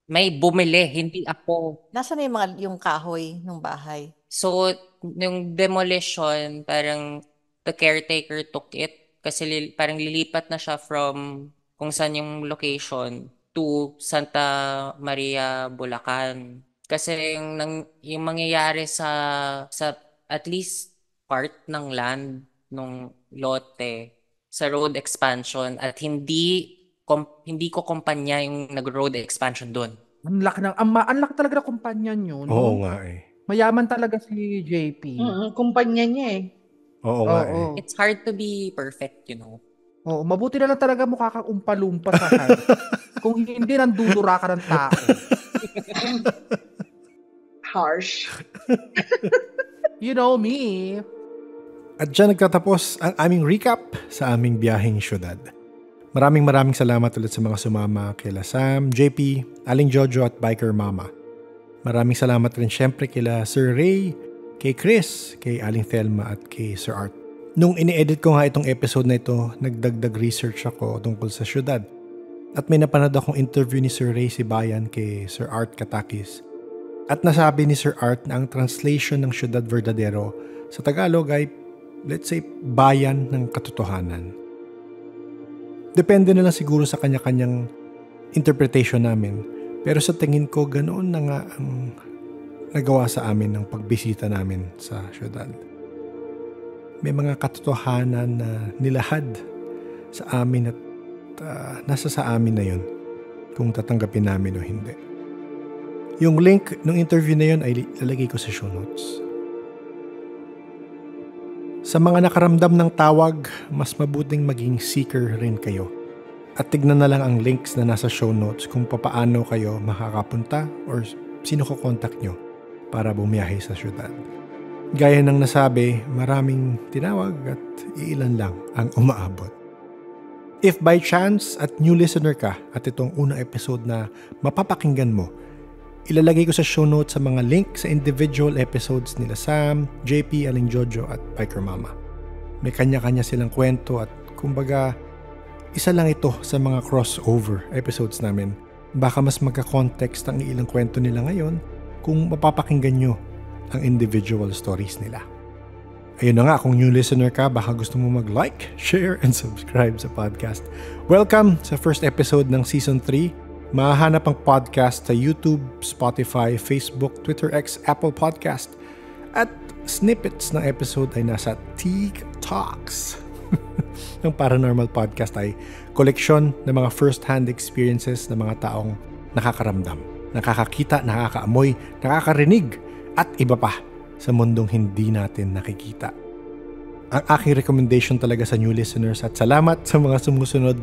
Speaker 6: May bumili, hindi ako.
Speaker 5: Nasaan na yung kahoy ng bahay?
Speaker 6: So, yung demolition, parang the caretaker took it kasi parang lilipat na siya from kung saan yung location to Santa Maria, Bulacan. Kasi yung mangyayari sa at least part ng land nung lote sa road expansion at hindi ko kumpanya yung nag-road expansion doon.
Speaker 8: Ang laki talaga ng kumpanya nyo, no?
Speaker 1: Oo nga eh.
Speaker 8: Mayaman talaga si JP.
Speaker 7: Kumpanya niya eh.
Speaker 1: Oo nga eh.
Speaker 6: It's hard to be perfect, you know.
Speaker 8: Oo, mabuti na lang talaga mukha kang umpalumpa sa hand. Kung hindi, nandudura ka ng tao.
Speaker 7: Harsh.
Speaker 8: You know me.
Speaker 1: At dyan nagtatapos ang aming recap sa aming biyaheng syudad. Maraming salamat ulit sa mga sumama kila Sam, JP, Aling Jojo at Biker Mama. Maraming salamat rin syempre kila Sir Ray, kay Chris, kay Aling Thelma at kay Sir Art. Nung ini-edit ko nga itong episode na ito, nagdagdag research ako tungkol sa syudad. At may napanood akong interview ni Sir Ray Sibayan kay Sir Art Katakis. At nasabi ni Sir Art na ang translation ng Ciudad Verdadero sa Tagalog ay, let's say, bayan ng katotohanan. Depende na lang siguro sa kanya-kanyang interpretation namin. Pero sa tingin ko, ganoon na nga ang nagawa sa amin ng pagbisita namin sa syudad. May mga katotohanan na nilahad sa amin at nasa sa amin na yun kung tatanggapin namin o hindi. Yung link ng interview na yun ay lalagay ko sa show notes. Sa mga nakaramdam ng tawag, mas mabuting maging seeker rin kayo. At tignan na lang ang links na nasa show notes kung papaano kayo makakapunta or sino ko contact nyo para bumiyahe sa syudad. Gaya ng nasabi, maraming tinawag at iilan lang ang umaabot. If by chance at new listener ka at itong unang episode na mapapakinggan mo, ilalagay ko sa show notes sa mga link sa individual episodes nila Sam, JP, Aling Jojo at Biker Mama. May kanya-kanya silang kwento at kumbaga, isa lang ito sa mga crossover episodes namin. Baka mas magka-context ang ilang kwento nila ngayon kung mapapakinggan nyo ang individual stories nila. Ayun na nga, kung new listener ka, baka gusto mo mag-like, share, and subscribe sa podcast. Welcome sa first episode ng Season 3. Mahahanap ang podcast sa YouTube, Spotify, Facebook, Twitter X, Apple Podcast. At snippets ng episode ay nasa TikToks. Ang Paranormal Podcast ay koleksyon ng mga first-hand experiences ng mga taong nakakaramdam, nakakakita, nakakaamoy, nakakarinig, at iba pa sa mundong hindi natin nakikita. Ang aking recommendation talaga sa new listeners at salamat sa mga sumusunod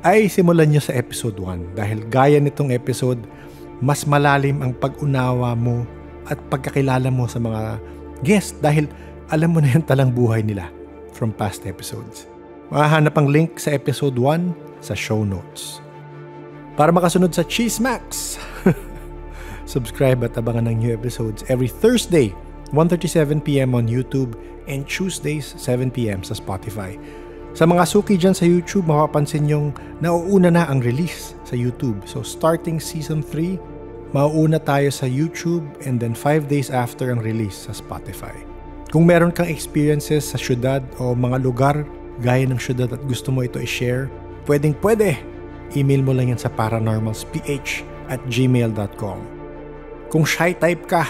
Speaker 1: ay simulan nyo sa episode 1 dahil gaya nitong episode, mas malalim ang pag-unawa mo at pagkakilala mo sa mga guest dahil alam mo na yung talang buhay nila from past episodes. Mahahanap ang link sa episode 1 sa show notes. Para makasunod sa Cheese Max, subscribe at abangan ng new episodes every Thursday 1:37 p.m. on YouTube and Tuesdays 7 p.m. sa Spotify. Sa mga suki dyan sa YouTube, mapapansin nyong nauuna na ang release sa YouTube. So starting Season 3, mauuna tayo sa YouTube and then 5 days after ang release sa Spotify. Kung meron kang experiences sa syudad o mga lugar gaya ng syudad at gusto mo ito i-share, pwede. Email mo lang yan sa paranormalsph@gmail.com. Kung shy type ka,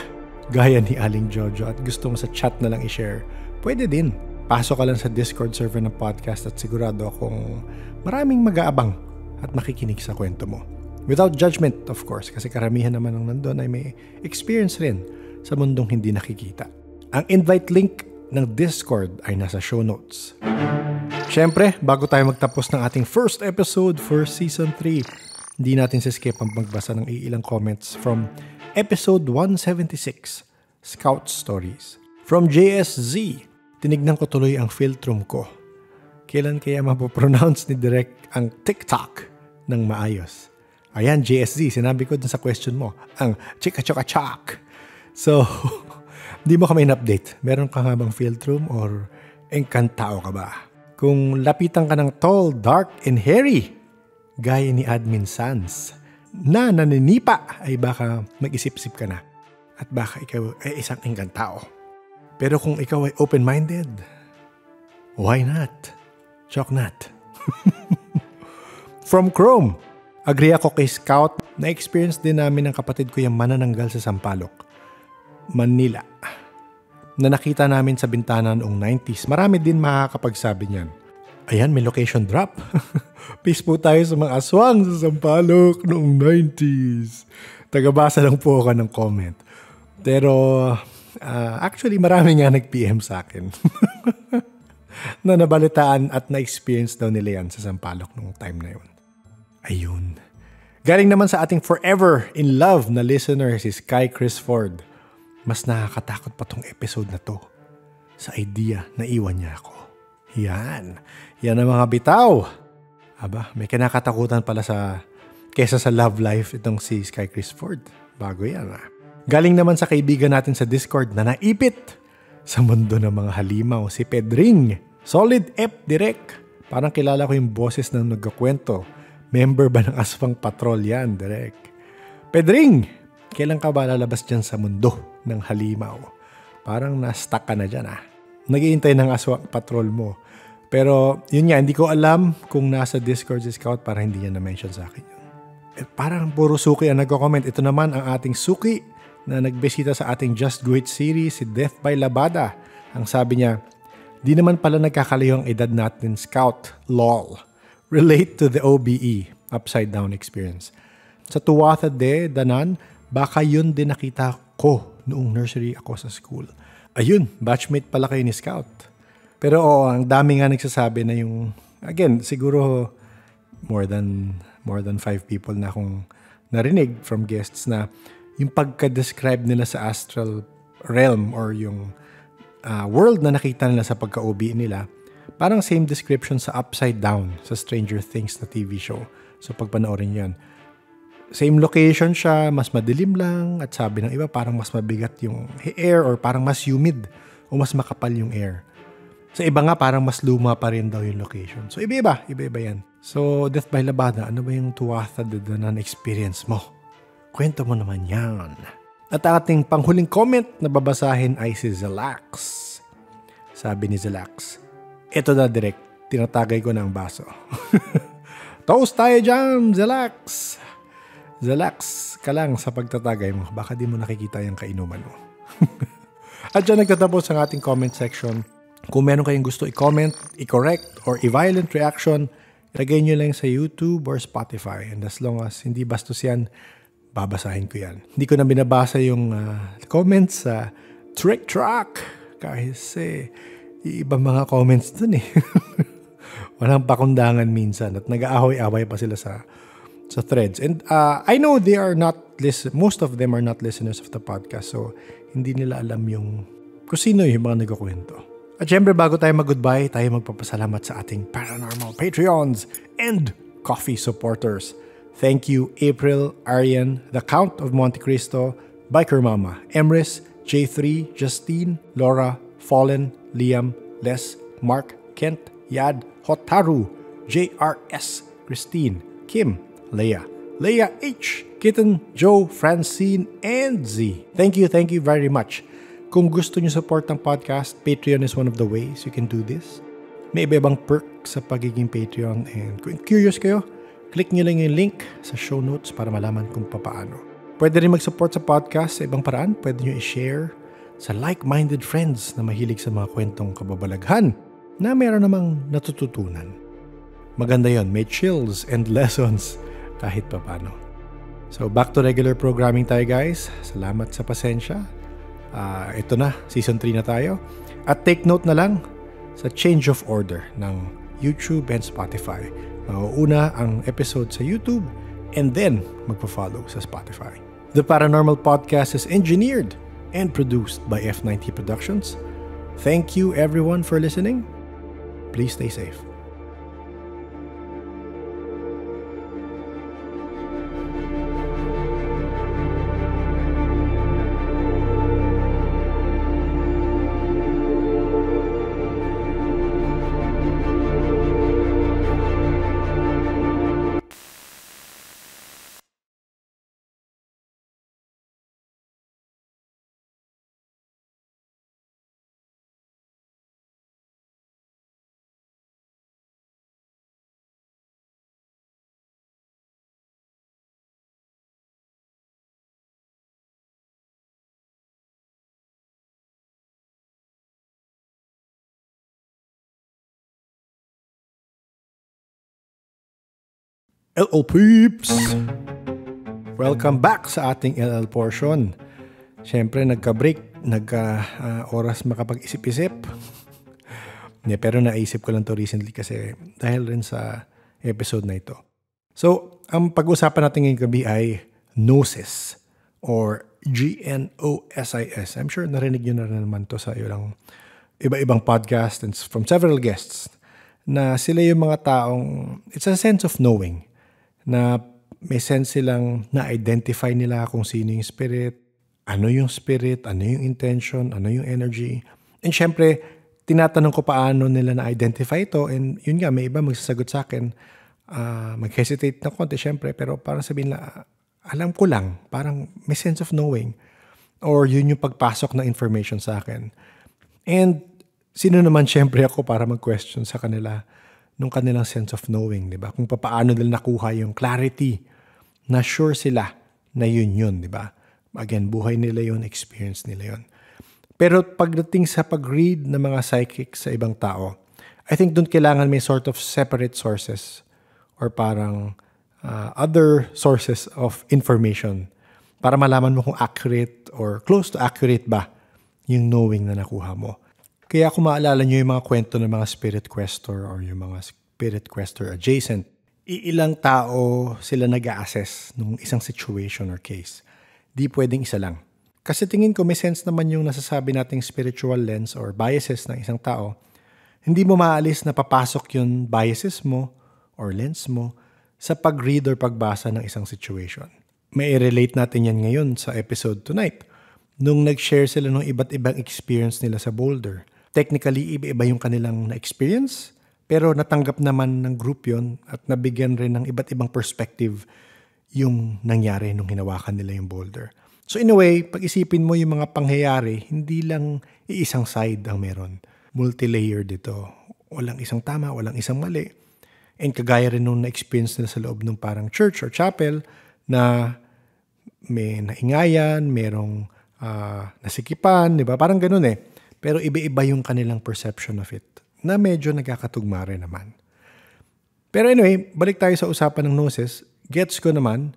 Speaker 1: gaya ni Aling Jojo at gusto mo sa chat na lang i-share, pwede din. Pasok ka lang sa Discord server ng podcast at sigurado akong maraming mag-aabang at makikinig sa kwento mo. Without judgment, of course, kasi karamihan naman ng nandun ay may experience rin sa mundong hindi nakikita. Ang invite link ng Discord ay nasa show notes. Siyempre, bago tayo magtapos ng ating first episode for Season 3, hindi natin skip ang magbasa ng ilang comments from Episode 176, Scout Stories. From JSZ, tinignan ko tuloy ang filtrum ko. Kailan kaya mapopronounce ni Direk ang TikTok ng maayos? Ayan, JSZ, sinabi ko dun sa question mo, ang chika-chaka-chak. So, di mo kami in-update. Meron ka nga bang filtrum or engkantao ka ba? Kung lapitan ka ng tall, dark, and hairy, gaya ni Admin Sans, na naninipa ay baka mag-isip-isip ka na at baka ikaw ay isang engkantao. Pero kung ikaw ay open-minded, why not? Choknat. From Chrome, agree ako kay Scout na experience din namin ng kapatid ko yung manananggal sa Sampaloc, Manila, na nakita namin sa bintana noong 90s. Marami din makakapagsabi niyan. Ayan, may location drop. Peace po tayo sa mga aswang sa Sampaloc noong 90s. Tagabasa lang po ako ng comment. Pero actually marami nga nag-PM sa akin na nabalitaan at na-experience daw nila yan sa Sampaloc noong time na yun. Ayun. Galing naman sa ating forever in love na listener si Sky Chris Ford. Mas nakakatakot pa tong episode na to sa idea na iwan niya ako. Yan ang mga bitaw. Aba, may kinakatakutan pala kesa sa love life itong si Sky Chris Ford. Bago yan Galing naman sa kaibigan natin sa Discord na naipit sa mundo ng mga halimaw, si Pedring. Solid F direct. Parang kilala ko yung boses ng nagkakwento. Member ba ng Aswang Patrol yan, direct? Pedring, kailan ka ba lalabas dyan sa mundo ng halimaw? Parang na-stuck ka na dyan Nag-iintay ng Aswang Patrol mo. Pero yun nga, hindi ko alam kung nasa Discord si Scout para hindi niya na-mention sa akin yun. Parang puro suki ang nagko-comment. Ito naman ang ating suki na nagbisita sa ating Just Do It series, si Death by Labada. Ang sabi niya, di naman pala nagkakalayo ang edad natin, Scout, lol. Relate to the OBE, Upside Down Experience. Sa Tuwatha De, Danan, baka yun din nakita ko noong nursery ako sa school. Ayun, batchmate pala kayo ni Scout. Pero ang dami nga nagsasabi na yung, again, siguro more than 5 people na akong narinig from guests na yung pagka-describe nila sa astral realm or yung world na nakita nila sa pagka-OB nila, parang same description sa Upside Down sa Stranger Things na TV show. So pag panoorin yan, same location siya, mas madilim lang, at sabi ng iba parang mas mabigat yung air or parang mas humid o mas makapal yung air. Sa iba nga parang mas luma pa rin daw yung location. So iba-iba yan. So Death by Labada, ano ba yung Tuwatha De Danan experience mo? Kwento mo naman yan. At ating panghuling comment na babasahin ay si Zelax. Sabi ni Zelax, ito na direct, tinatagay ko na ang baso. Toast tayo dyan, Zelax! Zelax ka lang sa pagtatagay mo. Baka di mo nakikita yung kainuman mo. At dyan nagtatapos ang ating comment section. Kung meron kayong gusto i-comment, i-correct, or i-violent reaction, ilagay nyo lang sa YouTube or Spotify. And as long as hindi bastos yan, babasahin ko yan. Hindi ko na binabasa yung comments sa Trick Track. Kasi ibang mga comments dun eh. Walang pakundangan minsan. At nag-aahoy-away pa sila sa threads. And I know they are not most of them are not listeners of the podcast. So, hindi nila alam kung sino yung mga nagkukwento. At syempre, bago tayo mag-goodbye, tayo magpapasalamat sa ating paranormal Patreons and coffee supporters. Thank you, April, Arian, The Count of Monte Cristo, Biker Mama, Emrys, J3, Justine, Laura, Fallen, Liam, Les, Mark, Kent, Yad, Hotaru, JRS, Christine, Kim, Leia H, Kitten, Joe, Francine, and Z. Thank you very much. Kung gusto nyo support ng podcast, Patreon is one of the ways you can do this. May iba-ibang perks sa pagiging Patreon, and kung curious kayo, click nyo lang yung link sa show notes para malaman kung paano. Pwede rin mag-support sa podcast sa ibang paraan. Pwede nyo i-share sa like-minded friends na mahilig sa mga kwentong kababalaghan na meron namang natututunan. Maganda yon, may chills and lessons kahit papano. So back to regular programming tayo, guys. Salamat sa pasensya. Ito na, season 3 na tayo. At take note na lang sa change of order ng YouTube and Spotify. Mauuna ang episode sa YouTube and then magpa-follow sa Spotify. The Paranormal Podcast is engineered and produced by F90 Productions. Thank you everyone for listening. Please stay safe. LL Peeps! Welcome back sa ating LL portion. Siyempre, nagka-break, oras makapag-isip-isip. Pero naisip ko lang to recently kasi dahil rin sa episode na ito. So, ang pag-usapan natin ngayong gabi ay Gnosis or GNOSIS. I'm sure narinig nyo na naman to sa iba-ibang podcast and from several guests na sila yung mga taong, it's a sense of knowing na may sense silang na-identify nila kung sino yung spirit, ano yung intention, ano yung energy. And syempre, tinatanong ko paano nila na-identify ito. And yun nga, may iba magsasagot sa akin, mag-hesitate na konti syempre, pero parang sabihin na, alam ko lang, parang may sense of knowing. Or yun yung pagpasok ng information sa akin. And sino naman syempre ako para mag-question sa kanila nung kanilang sense of knowing, di ba? Kung paano nila nakuha yung clarity na sure sila na yun, di ba? Again, buhay nila yon, experience nila yon. Pero pagdating sa pag-read ng mga psychic sa ibang tao, I think doon kailangan may sort of separate sources or parang other sources of information para malaman mo kung accurate or close to accurate ba yung knowing na nakuha mo. Kaya kung maalala nyo yung mga kwento ng mga spirit questor or yung mga spirit questor adjacent, ilang tao sila nag-a-assess nung isang situation or case. Di pwedeng isa lang. Kasi tingin ko may sense naman yung nasasabi nating spiritual lens or biases ng isang tao. Hindi mo maalis na papasok yung biases mo or lens mo sa pag-read or pagbasa ng isang situation. May relate natin yan ngayon sa episode tonight. Nung nag-share sila ng iba't ibang experience nila sa Boulder. Technically, iba-iba yung kanilang na-experience, pero natanggap naman ng group yon at nabigyan rin ng iba't ibang perspective yung nangyari nung hinawakan nila yung boulder. So in a way, pag-isipin mo yung mga pangyayari, hindi lang iisang side ang meron. Multi-layer dito. Walang isang tama, walang isang mali. And kagaya rin nung na-experience nila sa loob ng parang church or chapel na may naingayan, merong nasikipan, di ba? Parang ganun eh. Pero iba-iba yung kanilang perception of it na medyo nagkakatugma rin naman. Pero anyway, balik tayo sa usapan ng gnosis. Gets ko naman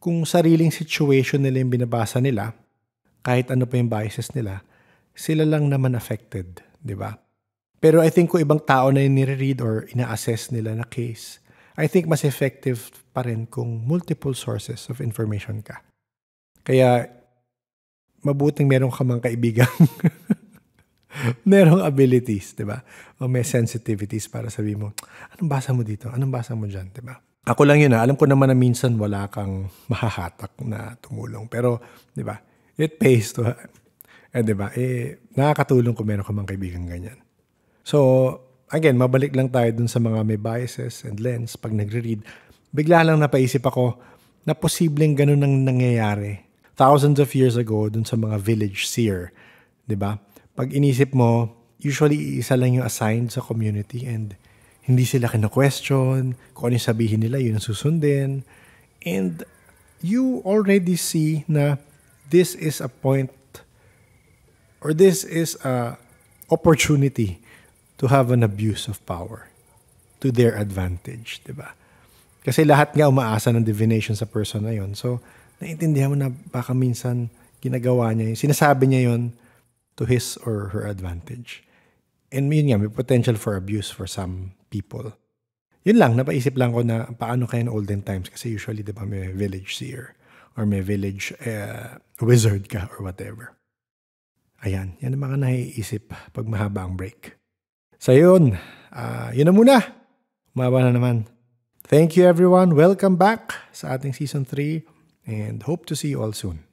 Speaker 1: kung sariling situation nila yung binabasa nila, kahit ano pa yung biases nila, sila lang naman affected, di ba? Pero I think kung ibang tao na yung nire-read or ina-assess nila na case, I think mas effective pa rin kung multiple sources of information ka. Kaya, mabuting meron ka mga kaibigang merong abilities, di ba? O may sensitivities para sabi mo, anong basa mo dito? Anong basa mo dyan, di ba? Ako lang yun, alam ko naman na minsan wala kang mahahatak na tumulong. Pero, di ba, it pays to, di ba, nakakatulong kung meron ka mga kaibigan ganyan. So, again, mabalik lang tayo dun sa mga may biases and lens pag nagre-read. Bigla lang napaisip ako na posibleng ganun ang nangyayari thousands of years ago dun sa mga village seer. Di ba? Pag inisip mo, usually isa lang yung assigned sa community and hindi sila kina-question, kung ano yung sabihin nila, yun ang susundin. And you already see na this is a point or this is a opportunity to have an abuse of power to their advantage, di ba? Kasi lahat nga umaasa ng divination sa person na yun. So, naiintindihan mo na baka minsan ginagawa niya yun, sinasabi niya yun to his or her advantage. And yun nga, may potential for abuse for some people. Yun lang, napaisip lang ko na paano kaya in olden times kasi usually, di ba, may village seer or may village wizard ka or whatever. Ayan, yan ang mga naiisip pag mahaba ang break. So yun, yun na muna. Mahaba na naman. Thank you everyone. Welcome back sa ating season 3 and hope to see you all soon.